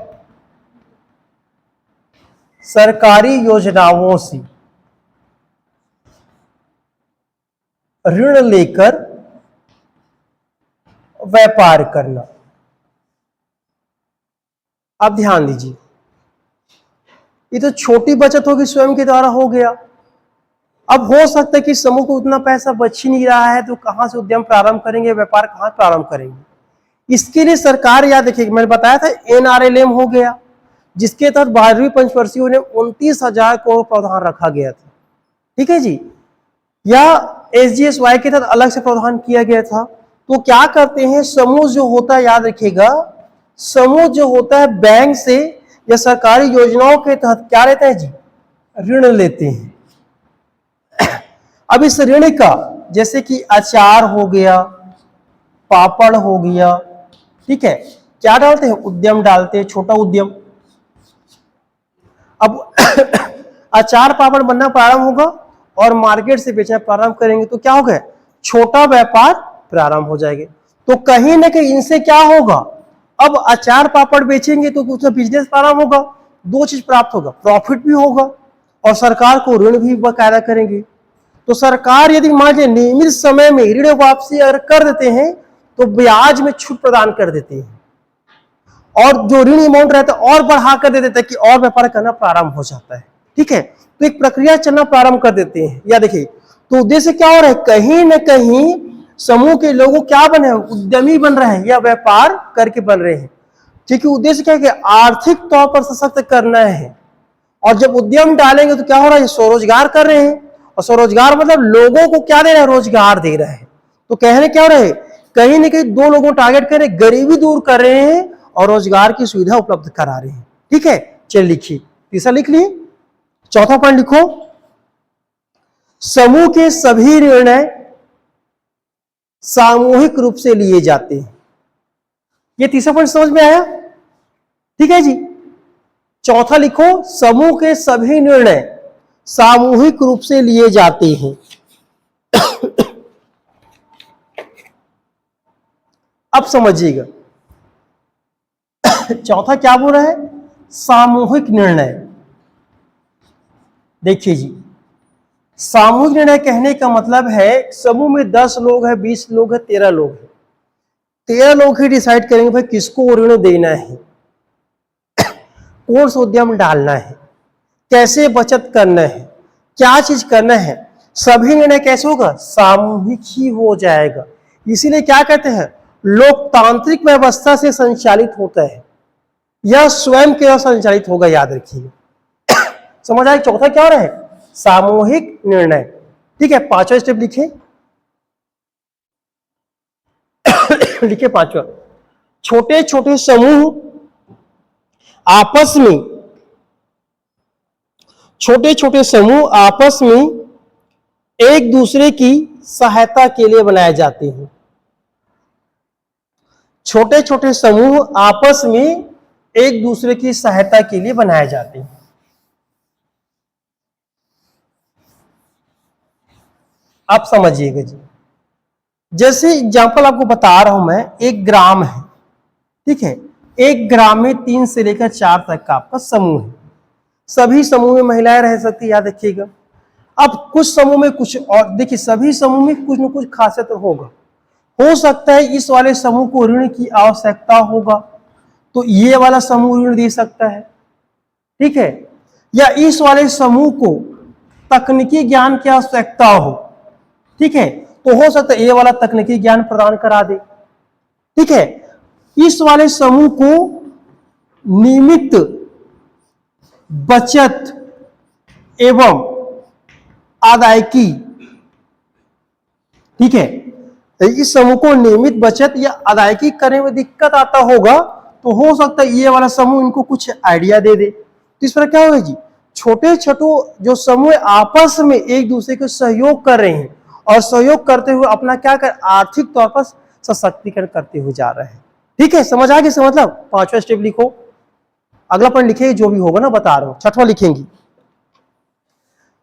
सरकारी योजनाओं से ऋण लेकर व्यापार करना। अब ध्यान दीजिए, ये तो छोटी बचत होगी, स्वयं के द्वारा हो गया। अब हो सकता है कि समूह को उतना पैसा बच ही नहीं रहा है, तो कहां से उद्यम प्रारंभ करेंगे, व्यापार कहां प्रारंभ करेंगे। इसके लिए सरकार, याद रखिए मैंने बताया था NRLM हो गया, जिसके तहत 12वीं पंचवर्षीय ने 29,000 करोड़ प्रावधान रखा गया था। ठीक है जी, या SGSY के तहत अलग से प्रावधान किया गया था। तो क्या करते हैं, समूह जो होता है, याद रखिएगा समूह जो होता है बैंक से या सरकारी योजनाओं के तहत क्या लेते हैं जी, ऋण लेते हैं। अब इस ऋण का जैसे कि अचार हो गया, पापड़ हो गया, ठीक है, क्या डालते हैं, उद्यम डालते हैं, छोटा उद्यम। अब अचार पापड़ बनना प्रारंभ होगा और मार्केट से बेचना प्रारंभ करेंगे तो क्या होगा, छोटा व्यापार प्रारंभ हो जाएगा। तो कहीं ना कहीं इनसे क्या होगा, अब अचार पापड़ बेचेंगे तो उसमें बिजनेस प्रारंभ होगा, दो चीज प्राप्त होगा, प्रॉफिट भी होगा और सरकार को ऋण भी बकायदा करेंगे। तो सरकार यदि मान लीजिए नियमित समय में ऋण वापसी अगर कर देते हैं तो ब्याज में छूट प्रदान कर देते हैं और जो ऋण अमाउंट रहता है और बढ़ा कर दे देता है कि और व्यापार करना प्रारंभ हो जाता है। ठीक है, तो एक प्रक्रिया चलना प्रारंभ कर देते हैं। या देखिए, तो उद्देश्य क्या हो रहा है, कहीं ना कहीं समूह के लोग क्या बने हैं, उद्यमी बन रहे हैं या व्यापार करके बन रहे हैं। क्योंकि उद्देश्य क्या है कि आर्थिक तौर पर सशक्त करना है। और जब उद्यम डालेंगे तो क्या हो रहा है, स्वरोजगार कर रहे हैं और स्वरोजगार मतलब लोगों को क्या दे रहा है, रोजगार दे रहा है। तो कहने क्या हो रहा है, कहीं ना कहीं दो लोगों टारगेट कर रहे हैं, गरीबी दूर कर रहे हैं और रोजगार की सुविधा उपलब्ध करा रहे हैं। ठीक है, चलिए लिखिए, तीसरा लिख लिए। चौथा पॉइंट लिखो, समूह के सभी निर्णय सामूहिक रूप से लिए जाते हैं। ये तीसरा पॉइंट समझ में आया? ठीक है जी। चौथा लिखो, समूह के सभी निर्णय सामूहिक रूप से लिए जाते हैं। अब समझिएगा, चौथा क्या बोल रहा है, सामूहिक निर्णय। देखिए जी, सामूहिक निर्णय कहने का मतलब है समूह में 10 लोग हैं, 20 लोग हैं, 13 लोग हैं, 13 लोग ही डिसाइड करेंगे भाई किसको ऋण देना है, कौन सा उद्यम डालना है, कैसे बचत करना है, क्या चीज करना है। सभी निर्णय कैसे होगा, सामूहिक ही हो जाएगा। इसीलिए क्या कहते हैं, लोकतांत्रिक व्यवस्था से संचालित होता है, यह स्वयं के संचालित होगा, याद रखिए। समझ आए, चौथा क्या हो रहा है, सामूहिक निर्णय। ठीक है, पांचवा स्टेप लिखिए। लिखिए पांचवा, छोटे छोटे समूह आपस में, छोटे छोटे समूह आपस में एक दूसरे की सहायता के लिए बनाए जाते हैं। छोटे छोटे समूह आपस में एक दूसरे की सहायता के लिए बनाए जाते हैं। आप समझिएगा जी, जैसे एग्जांपल आपको बता रहा हूं मैं, एक ग्राम है, ठीक है, एक ग्राम में 3 से लेकर 4 तक का आपका समूह है। सभी समूह में महिलाएं रह सकती है, याद रखिएगा। अब कुछ समूह में कुछ और, देखिए सभी समूह में कुछ न कुछ खासियत होगा। हो सकता है इस वाले समूह को ऋण की आवश्यकता होगा तो ये वाला समूह ऋण दे सकता है, ठीक है, या इस वाले समूह को तकनीकी ज्ञान की आवश्यकता हो, ठीक है, तो हो सकता है ये वाला तकनीकी ज्ञान प्रदान करा दे। ठीक है, इस वाले समूह को नियमित बचत एवं अदायगी, ठीक है, इस समूह को नियमित बचत या अदायगी करने में दिक्कत आता होगा तो हो सकता है ये वाला समूह इनको कुछ आइडिया दे दे। तो इस पर क्या होगा जी, छोटे छोटे जो समूह आपस में एक दूसरे को सहयोग कर रहे हैं और सहयोग करते हुए अपना क्या कर, आर्थिक तौर पर सशक्तिकरण करते हुए जा रहे हैं। ठीक है, समझ आ गया, मतलब पांचवा स्टेप लिखो। अगला पॉइंट लिखे, जो भी होगा ना बता रहा हूं। छठवां लिखेंगी,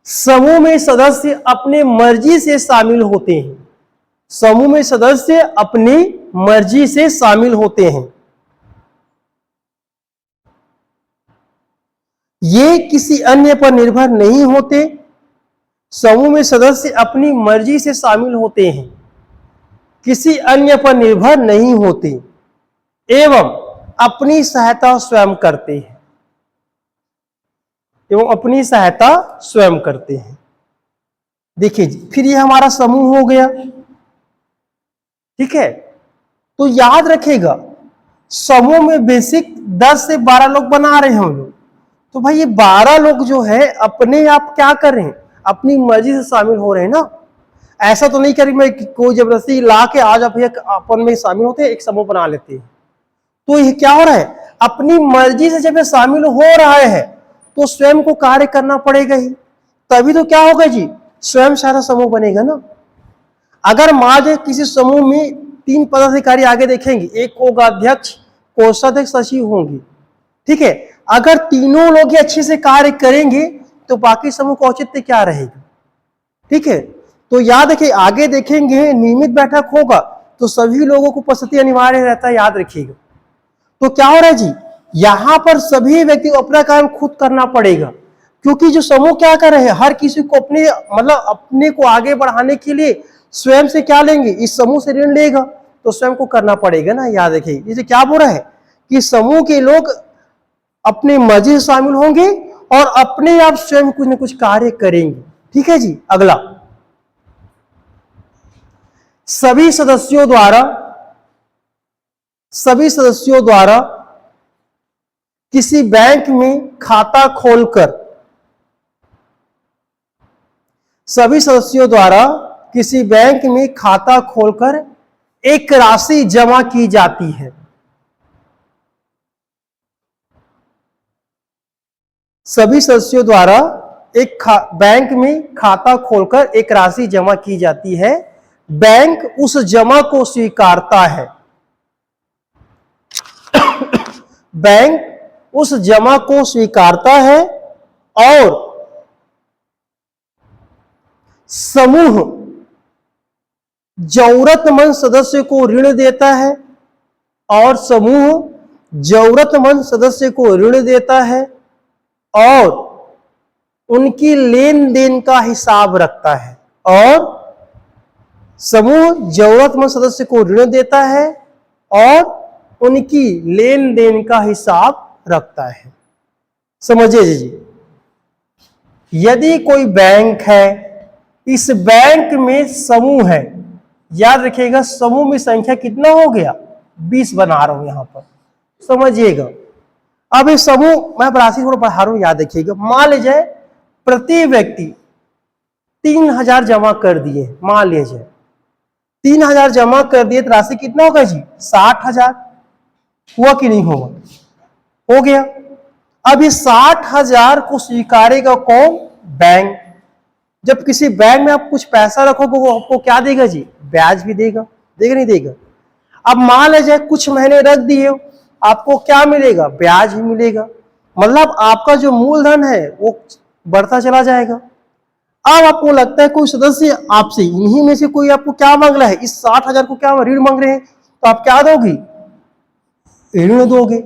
समूह में सदस्य अपने मर्जी से शामिल होते हैं। समूह में सदस्य अपनी मर्जी से शामिल होते हैं, ये किसी अन्य पर निर्भर नहीं होते। समूह में सदस्य अपनी मर्जी से शामिल होते हैं, किसी अन्य पर निर्भर नहीं होते एवं अपनी सहायता स्वयं करते हैं, एवं अपनी सहायता स्वयं करते हैं। देखिए जी, फिर ये हमारा समूह हो गया। ठीक है, तो याद रखेगा समूह में बेसिक 10 से 12 लोग बना रहे हैं हम लोग। तो भाई ये 12 लोग जो है अपने आप क्या कर रहे हैं, अपनी मर्जी से शामिल हो रहे हैं ना। ऐसा तो नहीं करें मैं कोई जबरदस्ती ला के आज आप अपन में शामिल होते हैं, एक समूह बना लेते हैं। तो ये क्या हो रहा है, अपनी मर्जी से जब ये शामिल हो रहा है तो स्वयं को कार्य करना पड़ेगा ही, तभी तो क्या होगा जी, स्वयं सहायता समूह बनेगा ना। अगर मान लीजिए किसी समूह में 3 पदाधिकारी आगे देखेंगे, एक होगा अध्यक्ष, कोषाध्यक्ष, सचिव होंगे, ठीक है। अगर तीनों लोग अच्छे से कार्य करेंगे तो बाकी समूह का औचित्य क्या रहेगा, ठीक है। तो याद रखिए, आगे देखेंगे नियमित बैठक होगा तो सभी लोगों को उपस्थिति अनिवार्य रहता है, याद रखिएगा। तो क्या हो रहा है जी, यहां पर सभी व्यक्ति को अपना काम खुद करना पड़ेगा, क्योंकि जो समूह क्या कर रहे हैं, हर किसी को अपने मतलब अपने को आगे बढ़ाने के लिए स्वयं से क्या लेंगे, इस समूह से ऋण लेगा, तो स्वयं को करना पड़ेगा ना। याद रखिए, इसे क्या बोल रहा है कि समूह के लोग अपनी मर्जी से शामिल होंगे और अपने आप स्वयं कुछ न कुछ कार्य करेंगे, ठीक है जी। अगला, सभी सदस्यों द्वारा किसी बैंक में खाता खोलकर, सभी सदस्यों द्वारा किसी बैंक में खाता खोलकर एक राशि जमा की जाती है। सभी सदस्यों द्वारा एक बैंक में खाता खोलकर एक राशि जमा की जाती है। बैंक उस जमा को स्वीकारता है। बैंक उस जमा को स्वीकारता है और समूह जरूरतमंद सदस्य को ऋण देता है, और समूह जरूरतमंद सदस्य को ऋण देता है और उनकी लेन देन का हिसाब रखता है, और समूह जरूरतमंद सदस्य को ऋण देता है और उनकी लेन देन का हिसाब रखता है। समझिए जी, यदि कोई बैंक है, इस बैंक में समूह है, याद रखिएगा समूह में संख्या कितना हो गया, 20 बना रहा हूं यहां पर, समझिएगा। अब इस समूह, मैं राशि थोड़ा बढ़ा रहा हूं, याद रखिएगा। मान लीजिए प्रति व्यक्ति 3000 जमा कर दिए, मान लीजिए 3000 जमा कर दिए, तो राशि कितना होगा जी, 60,000। हुआ कि नहीं होगा, हो गया। अब इस 60,000 को स्वीकारेगा कौन, बैंक। जब किसी बैंक में आप कुछ पैसा रखोगे, वो आपको क्या देगा जी, ब्याज भी देगा, देगा नहीं देगा। अब मान लीजिए कुछ महीने रख दिए, आपको क्या मिलेगा, ब्याज ही मिलेगा। मतलब आपका जो मूलधन है वो बढ़ता चला जाएगा। अब आपको लगता है कोई सदस्य आपसे, इन्हीं में से कोई आपको क्या मांग रहा है, इस 60,000 को क्या ऋण मांग रहे हैं, तो आप क्या दोगी, ऋण दोगे।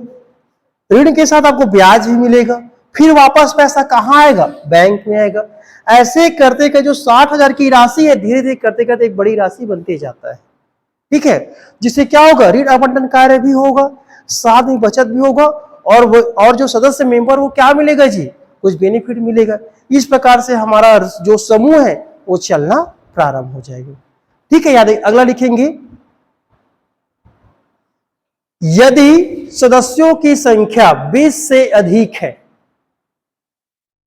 ऋण के साथ आपको ब्याज भी मिलेगा, फिर वापस पैसा कहां आएगा, बैंक में आएगा। ऐसे करते करते जो 60,000 की राशि है, धीरे धीरे करते करते एक बड़ी राशि बनते जाता है, ठीक है। जिससे क्या होगा, ऋण आवंटन कार्य भी होगा, साथ में बचत भी होगा, और जो सदस्य मेंबर वो क्या मिलेगा जी, कुछ बेनिफिट मिलेगा। इस प्रकार से हमारा जो समूह है वो चलना प्रारंभ हो जाएगा, ठीक है। याद, अगला लिखेंगे, यदि सदस्यों की संख्या 20 से अधिक है,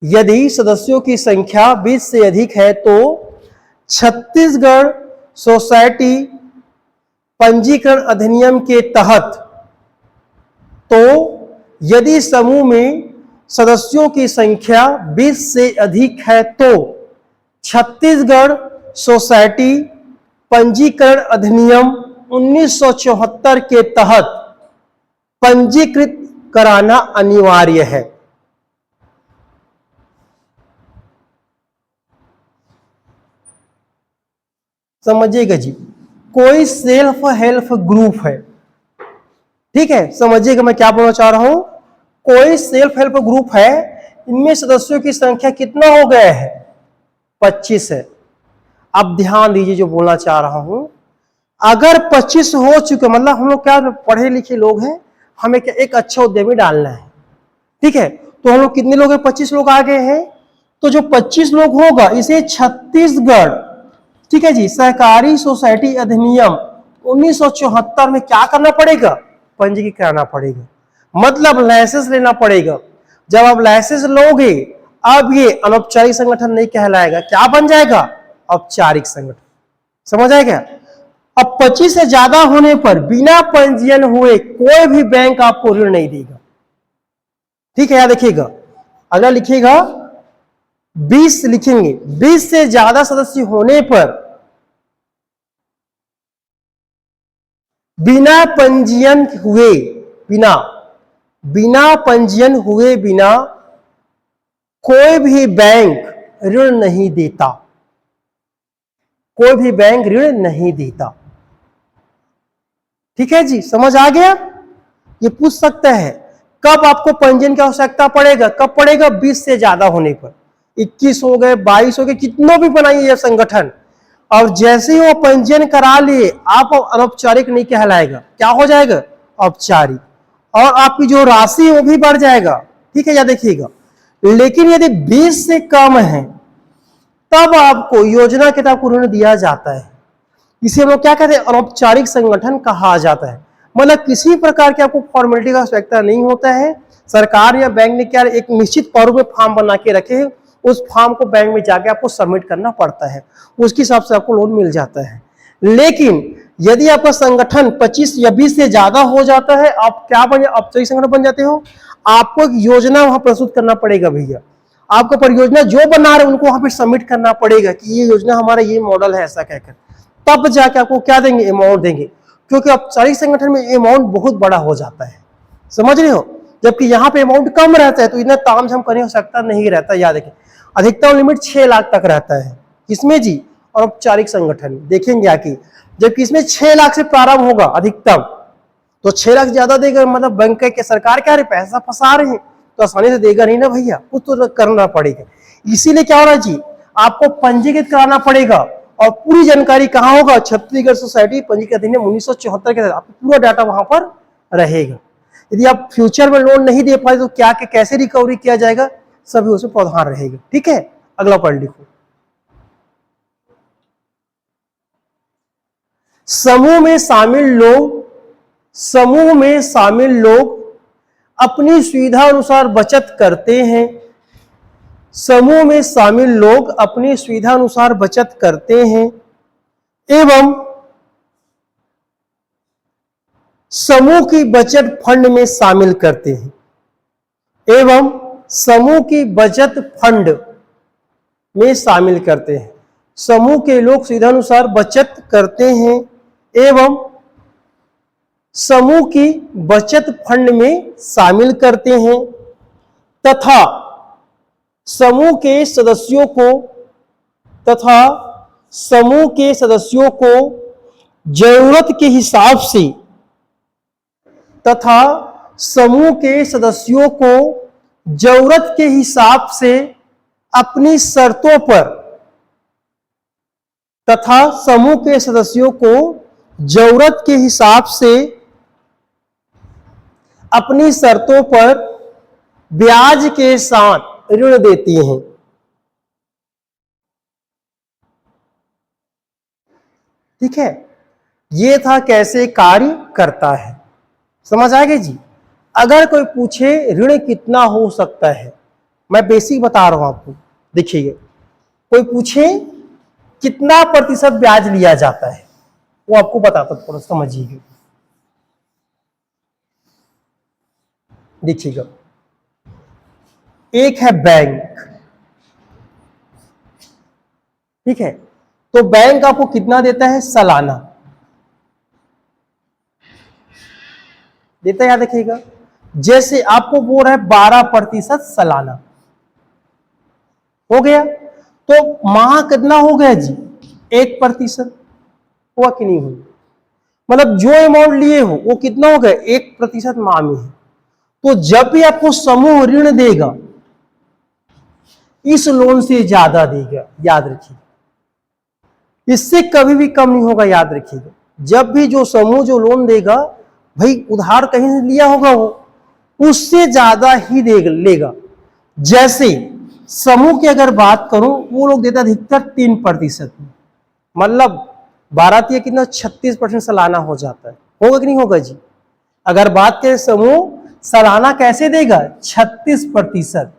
यदि सदस्यों की संख्या 20 से अधिक है तो छत्तीसगढ़ सोसाइटी पंजीकरण अधिनियम के तहत, तो यदि समूह में सदस्यों की संख्या 20 से अधिक है तो छत्तीसगढ़ सोसाइटी पंजीकरण अधिनियम 1974 के तहत पंजीकृत कराना अनिवार्य है। समझिएगा जी, कोई सेल्फ हेल्प ग्रुप है, ठीक है। समझिएगा मैं क्या बोलना चाह रहा हूं, कोई सेल्फ हेल्प ग्रुप है, इनमें सदस्यों की संख्या कितना हो गया है, 25 है। अब ध्यान दीजिए जो बोलना चाह रहा हूं, अगर 25 हो चुके, मतलब हम लोग क्या पढ़े लिखे लोग हैं, हमें क्या एक अच्छा उद्यमी डालना है, ठीक है। तो हम लोग कितने लोग हैं, 25 लोग आ गए हैं। तो जो 25 लोग होगा, इसे छत्तीसगढ़, ठीक है जी, सहकारी सोसाइटी अधिनियम 1974 में क्या करना पड़ेगा, पंजीकृत कराना पड़ेगा, मतलब लाइसेंस लेना पड़ेगा। जब आप लाइसेंस लोगे, अब ये अनौपचारिक संगठन नहीं कहलाएगा, क्या बन जाएगा, औपचारिक संगठन। समझ आएगा। अब 25 से ज्यादा होने पर बिना पंजीयन हुए कोई भी बैंक आपको ऋण नहीं देगा। ठीक है, यहां देखिएगा, अगला लिखिएगा 20 लिखेंगे, 20 से ज्यादा सदस्य होने पर बिना पंजीयन हुए बिना कोई भी बैंक ऋण नहीं देता। कोई भी बैंक ऋण नहीं देता। ठीक है जी, समझ आ गया। ये पूछ सकता है कब आपको पंजीयन की आवश्यकता पड़ेगा, कब पड़ेगा, 20 से ज्यादा होने पर। 21 हो गए, 22 हो गए, कितनों भी बनाइए संगठन, और जैसे ही वो पंजीयन करा लिए आप अनौपचारिक नहीं कहलाएगा, क्या हो जाएगा, औपचारिक, और आपकी जो राशि है वो भी बढ़ जाएगा। ठीक है, या देखिएगा, लेकिन यदि 20 से कम है तब आपको योजना के तहत ऋण दिया जाता है। इसे हम लोग क्या कहते हैं, अनौपचारिक संगठन कहा जाता है। मतलब किसी प्रकार की आपको फॉर्मेलिटी का आवश्यकता नहीं होता है। सरकार या बैंक ने क्या एक निश्चित प्रारूप में फॉर्म बना के रखे हैं, उस फॉर्म को बैंक में जाके आपको सबमिट करना पड़ता है, उसके हिसाब से आपको लोन मिल जाता है। लेकिन यदि आपका संगठन 25 या 20 से ज्यादा हो जाता है, आप क्या बन, औपचारिक संगठन बन जाते हो, आपको एक योजना वहां प्रस्तुत करना पड़ेगा भैया। आपको परियोजना जो बना रहे उनको वहां पर सबमिट करना पड़ेगा कि ये योजना हमारा ये मॉडल है, ऐसा कहकर, तब जाके आपको क्या देंगे, अमाउंट देंगे। क्योंकि औपचारिक संगठन में अमाउंट बहुत बड़ा हो जाता है, समझ रहे हो, जबकि यहाँ पे अमाउंट कम रहता है, तो इतना तामझाम करने की आवश्यकता नहीं रहता। याद रखें, अधिकतम लिमिट 6 लाख तक रहता है। इसमें जी औपचारिक संगठन देखेंगे आके, जबकि इसमें 6 लाख से प्रारंभ होगा अधिकतम, तो 6 लाख ज्यादा देगा, मतलब बैंक के सरकार क्या रहे, पैसा फंसा रहे हैं, तो आसानी से देगा नहीं ना भैया, कुछ तो करना पड़ेगा। इसीलिए क्या हो रहा है जी, आपको पंजीकृत कराना पड़ेगा, और पूरी जानकारी कहां होगा, छत्तीसगढ़ सोसाइटी पंजीकृत अधिनियम 1974 के तहत आपको पूरा डाटा वहां पर रहेगा। यदि आप फ्यूचर में लोन नहीं दे पाए तो क्या कैसे रिकवरी किया जाएगा, सभी उसमें प्रावधान रहेगा। ठीक है, अगला पढ़ लिखो। समूह में शामिल लोग अपनी सुविधा अनुसार बचत करते हैं। समूह में शामिल लोग अपनी सुविधा अनुसार बचत करते हैं एवं समूह की बचत फंड में शामिल करते हैं। एवं समूह की बचत फंड में शामिल करते हैं। समूह के लोग सुविधा अनुसार बचत करते हैं एवं समूह की बचत फंड में शामिल करते हैं तथा समूह के सदस्यों को जरूरत के हिसाब से अपनी शर्तों पर अपनी शर्तों पर ब्याज के साथ ऋण देती हैं। ठीक है, ये था कैसे कार्य करता है, समझ आ गया जी। अगर कोई पूछे ऋण कितना हो सकता है, मैं बेसिक बता रहा हूं आपको, देखिए, कोई पूछे कितना प्रतिशत ब्याज लिया जाता है, वो आपको बताता, थोड़ा समझिएगा। देखिएगा, एक है बैंक, ठीक है, तो बैंक आपको कितना देता है, सालाना देता है, याद रखिएगा। जैसे आपको बोल रहा है 12% सालाना हो गया, तो माह कितना हो गया जी, 1% हुआ कि नहीं हुआ, मतलब जो अमाउंट लिए हो वो कितना हो गया, 1% माह में है। तो जब भी आपको समूह ऋण देगा, इस लोन से ज्यादा देगा, याद रखिए, इससे कभी भी कम नहीं होगा, याद रखिएगा। जब भी जो समूह जो लोन देगा, भाई उधार कहीं से लिया होगा, वो उससे ज्यादा ही लेगा। जैसे समूह की अगर बात करूं, वो लोग देता अधिकतर 3%, मतलब 12 कितना 36% सालाना हो जाता है, होगा कि नहीं होगा जी। अगर बात करें समूह सालाना कैसे देगा, 36%,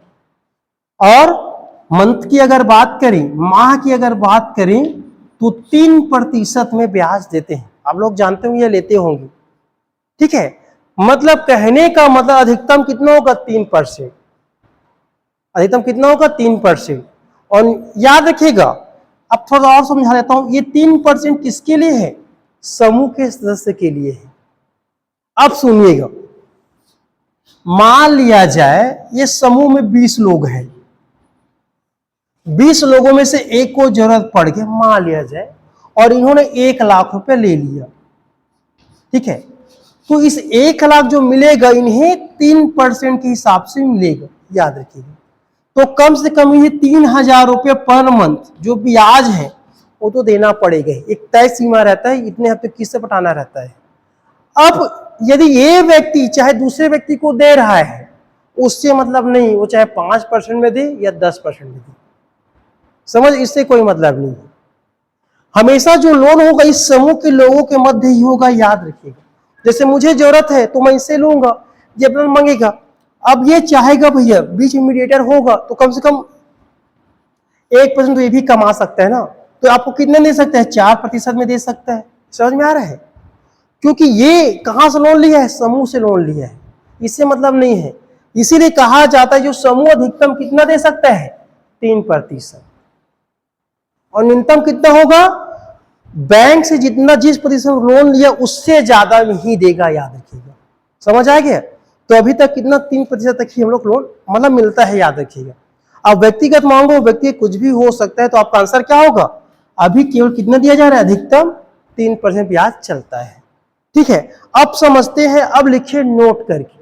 और मंथ की अगर बात करें, माह की अगर बात करें, तो 3% में ब्याज देते हैं। आप लोग जानते होंगे या लेते होंगे, ठीक है। मतलब कहने का मतलब अधिकतम कितना होगा 3%, अधिकतम कितना होगा 3%। और याद रखिएगा, अब थोड़ा और समझा देता हूं, ये 3% किसके लिए है, समूह के सदस्य के लिए है। अब सुनिएगा, मान लिया जाए ये समूह में 20 लोग हैं, 20 लोगों में से एक को जरूरत पड़ गई, मान लिया जाए, और इन्होंने 1 लाख रुपए ले लिया, ठीक है। तो इस 1 लाख जो मिलेगा इन्हें 3% के हिसाब से मिलेगा, याद रखिएगा। तो कम से कम ये 3000 रुपये पर मंथ जो ब्याज है वो तो देना पड़ेगा। एक तय सीमा रहता है, इतने हफ्ते किस्त पटाना रहता है। अब यदि ये व्यक्ति चाहे दूसरे व्यक्ति को दे रहा है, उससे मतलब नहीं, वो चाहे 5% में दे या 10% में दे, समझ, इससे कोई मतलब नहीं है। हमेशा जो लोन होगा इस समूह के लोगों के मध्य ही होगा, याद रखिएगा। जैसे मुझे जरूरत है तो मैं इससे लूंगा, ये अपना मांगेगा। अब ये चाहेगा भैया बीच में मीडिएटर होगा तो कम से कम 1% तो ये भी कमा सकता है ना, तो आपको कितने दे सकता है, 4% में दे सकता है। समझ में आ रहा है, क्योंकि ये कहां से लोन लिया है, समूह से लोन लिया है, इससे मतलब नहीं है। इसीलिए कहा जाता है जो समूह अधिकतम कितना दे सकता है, 3%, और न्यूनतम कितना होगा, बैंक से जितना जिस प्रतिशत लोन लिया उससे ज्यादा में ही देगा, याद रखिएगा। समझ आ गया, तो अभी तक कितना 3% तक ही हम लोग लोन मतलब मिलता है, याद रखिएगा। अब व्यक्तिगत मांगो, व्यक्ति कुछ भी हो सकता है, तो आपका आंसर क्या होगा, अभी केवल कितना दिया जा रहा है, अधिकतम 3% ब्याज चलता है, ठीक है। अब समझते हैं, अब लिखिए नोट करके,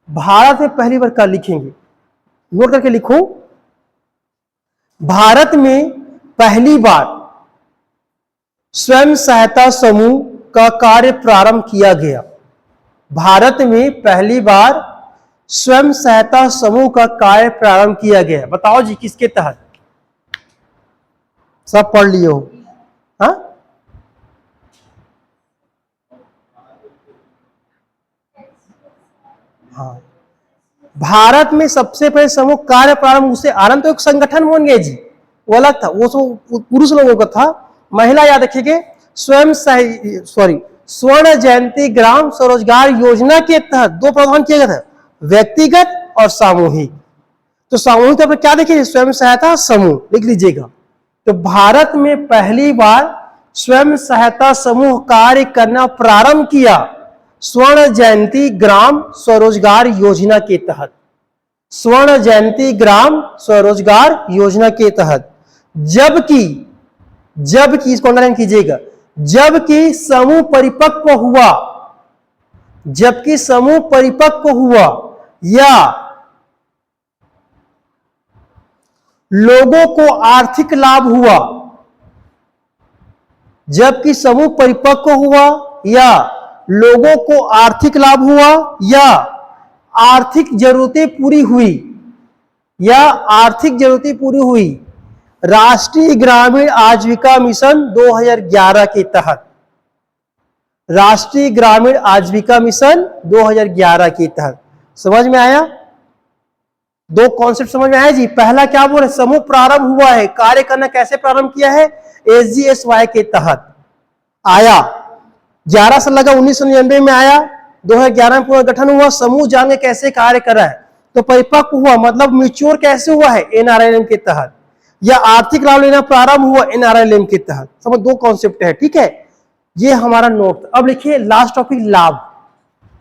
भारत में पहली बार क्या लिखेंगे, नोट करके लिखो, भारत में पहली बार स्वयं सहायता समूह का कार्य प्रारंभ किया गया। भारत में पहली बार स्वयं सहायता समूह का कार्य प्रारंभ किया गया, बताओ जी किसके तहत, सब पढ़ लिए हो, हाँ? हाँ, भारत में सबसे पहले समूह कार्य प्रारंभ, उसे आरंभ तो एक संगठन बन गए जी, वो अलग था, वो तो पुरुष लोगों का था। महिला याद रखिएगा, स्वर्ण जयंती ग्राम स्वरोजगार योजना के तहत 2 प्रावधान किया गया था, व्यक्तिगत और सामूहिक। तो सामूहिक तौर पर क्या देखिए, स्वयं सहायता समूह लिख लीजिएगा। तो भारत में पहली बार स्वयं सहायता समूह कार्य करना प्रारंभ किया स्वर्ण जयंती ग्राम स्वरोजगार योजना के तहत, स्वर्ण जयंती ग्राम स्वरोजगार योजना के तहत। जबकि इसको अंडरलाइन कीजिएगा, जबकि समूह परिपक्व हुआ, जबकि समूह परिपक्व हुआ या लोगों को आर्थिक लाभ हुआ, जबकि समूह परिपक्व हुआ या लोगों को आर्थिक लाभ हुआ या आर्थिक जरूरतें पूरी हुई, या आर्थिक जरूरतें पूरी हुई राष्ट्रीय ग्रामीण आजीविका मिशन 2011 के तहत, राष्ट्रीय ग्रामीण आजीविका मिशन 2011 के तहत। समझ में आया, 2 कॉन्सेप्ट समझ में आया जी। पहला क्या बोले, समूह प्रारंभ हुआ है, कार्य करना कैसे प्रारंभ किया है, SGSY के तहत आया, 11 साल लगा, 1999 में आया, 2011 में पूरा गठन हुआ, समूह जाने कैसे कार्य कर रहा है, तो परिपक्व हुआ मतलब मैच्योर कैसे हुआ है, NRLM के तहत, या आर्थिक लाभ लेना प्रारंभ हुआ NRLM के तहत। समझ, 2 कॉन्सेप्ट है, ठीक है। ये हमारा नोट। अब लिखिए लास्ट टॉपिक, लाभ,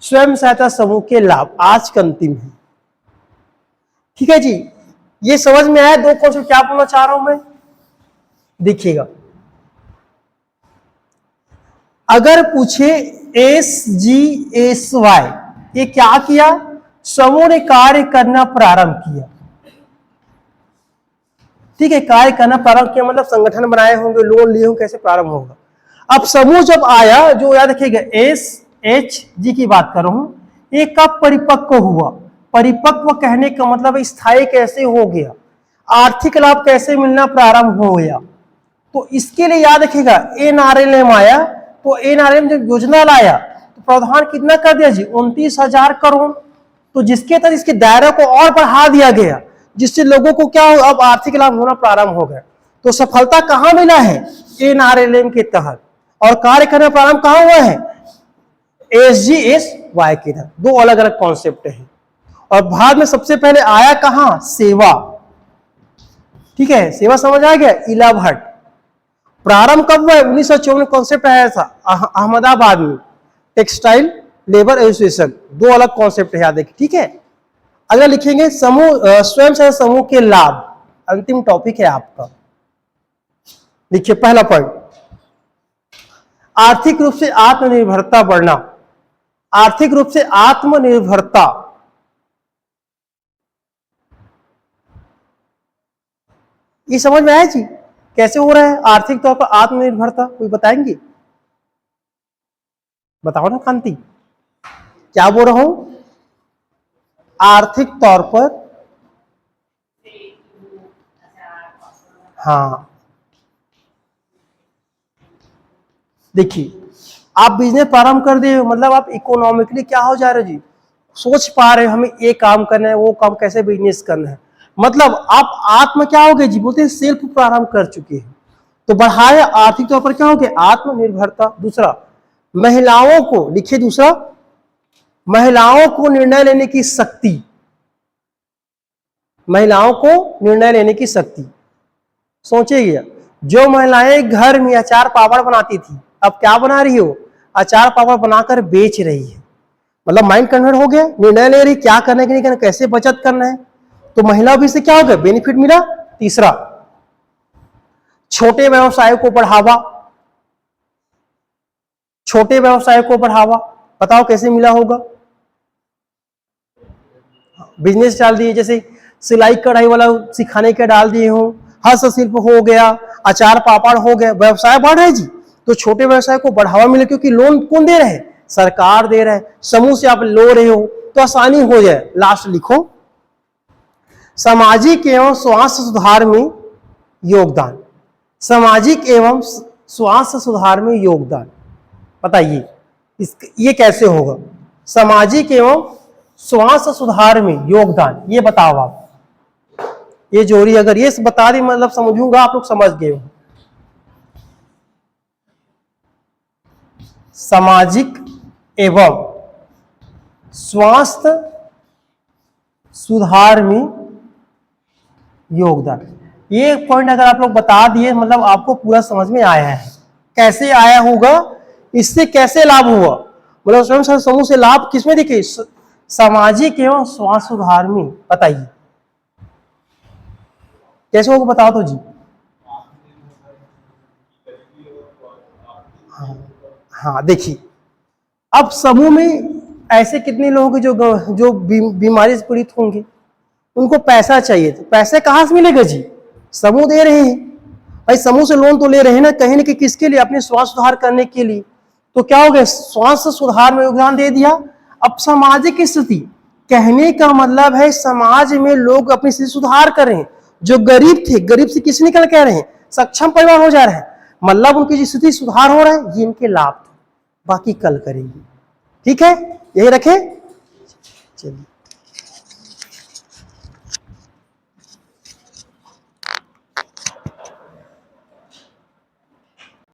स्वयं सहायता समूह के लाभ, आज का अंतिम है, ठीक है जी। ये समझ में आया 2 कॉन्सेप्ट क्या बोलना चाह रहा हूं मैं, देखिएगा। अगर पूछे SGSY, ये क्या किया, समूह ने कार्य करना प्रारंभ किया, ठीक है। कार्य करना प्रारंभ किया मतलब संगठन बनाए होंगे, लोन लिए होंगे, कैसे प्रारंभ होगा। अब समूह जब आया, जो याद रखिएगा SHG की बात कर रहा हूं, ये कब परिपक्व हुआ, परिपक्व कहने का मतलब स्थायी कैसे हो गया, आर्थिक लाभ कैसे मिलना प्रारंभ हो गया। तो इसके लिए याद रखिएगा NRLM आया, तो NRLM जब योजना लाया तो प्रावधान कितना कर दिया जी, 29,000 करोड़। तो जिसके तहत इसके दायरे को और बढ़ा दिया गया, जिससे लोगों को क्या हो, अब आर्थिक लाभ होना प्रारंभ हो गया। तो सफलता कहां मिला है, NRLM के तहत। और कार्य करना प्रारंभ कहां हुआ है, SGSY के इधर। दो अलग अलग कॉन्सेप्ट है। और भारत में सबसे पहले आया कहां, सेवा, ठीक है, सेवा समझ आ गया, इला भट्ट। प्रारंभ कब हुआ है, 1954 में कॉन्सेप्ट आया था अहमदाबाद में, टेक्सटाइल लेबर एसोसिएशन। दो अलग कॉन्सेप्ट है, याद रखिए, ठीक है। अगला लिखेंगे समूह, स्वयं सहायता समूह के लाभ, अंतिम टॉपिक है आपका। देखिए पहला पॉइंट, आर्थिक रूप से आत्मनिर्भरता बढ़ना। आर्थिक रूप से आत्मनिर्भरता, ये समझ में आया जी, कैसे हो रहा है आर्थिक तौर पर आत्मनिर्भरता, कोई बताएंगे? बताओ ना कांति, क्या बोल रहा हूं, आर्थिक तौर पर, हाँ देखिए, आप बिजनेस प्रारंभ कर दिए, मतलब आप इकोनॉमिकली क्या हो जा रहे हो जी, सोच पा रहे हो हमें ये काम करना है, वो काम कैसे बिजनेस करना है, मतलब आप आत्म क्या हो गए जी, बोलते हैं सेल्फ प्रारंभ कर चुके हैं, तो बढ़ाए आर्थिक तौर पर क्या हो गया, आत्मनिर्भरता। दूसरा, महिलाओं को, लिखिए दूसरा, महिलाओं को निर्णय लेने की शक्ति, महिलाओं को निर्णय लेने की शक्ति। सोचिए, जो महिलाएं घर में अचार पापड़ बनाती थी, अब क्या बना रही हो, अचार पापड़ बनाकर बेच रही है, मतलब माइंड कन्वर्ट हो गया, निर्णय ले रही क्या करना है कि नहीं करना, कैसे बचत करना है, तो महिला भी से क्या हो गया, बेनिफिट मिला। तीसरा, छोटे व्यवसाय को बढ़ावा, छोटे व्यवसाय को बढ़ावा, बताओ कैसे मिला होगा, बिजनेस डाल दिए, जैसे सिलाई कढ़ाई वाला सिखाने के डाल दिए हो, हस्तशिल्प हो गया, अचार पापड़ हो गया, व्यवसाय बढ़ रहे जी, तो छोटे व्यवसाय को बढ़ावा मिले, क्योंकि लोन कौन दे रहे हैं, सरकार दे रहा है, समूह से आप लो रहे हो तो आसानी हो जाए। लास्ट लिखो, सामाजिक एवं स्वास्थ्य सुधार में योगदान, सामाजिक एवं स्वास्थ्य सुधार में योगदान, बताइए ये कैसे होगा, सामाजिक एवं स्वास्थ्य सुधार में योगदान, ये बताओ आप, ये जोड़ी अगर ये बता दी, मतलब समझूंगा आप लोग समझ गए हो। सामाजिक एवं स्वास्थ्य सुधार में योगदान, ये पॉइंट अगर आप लोग बता दिए, मतलब आपको पूरा समझ में आया है। कैसे आया होगा, इससे कैसे लाभ हुआ, मतलब स्वयं सहायता समूह से लाभ किसमें दिखे, सामाजिक एवं स्वास्थ्य सुधार में, बताइए कैसे होगा, बताओ तो जी। हाँ देखिए, अब समूह में ऐसे कितने लोग जो जो बीमारी से पीड़ित होंगे, उनको पैसा चाहिए, तो पैसे कहां से मिलेगा जी, समूह दे रहे हैं भाई, समूह से लोन तो ले रहे हैं ना, कहीं ना कहीं किसके लिए, अपने स्वास्थ्य सुधार करने के लिए, तो क्या हो गया, स्वास्थ्य सुधार में योगदान दे दिया। अब सामाजिक स्थिति, कहने का मतलब है समाज में लोग अपनी स्थिति सुधार कर रहे हैं, जो गरीब थे, गरीब से किस निकल के आ रहे हैं, सक्षम परिवार हो जा रहे हैं, मतलब उनकी स्थिति सुधार हो रहा है, ये इनके लाभ थे, बाकी कल करेंगे, ठीक है, यही रखें, चलिए।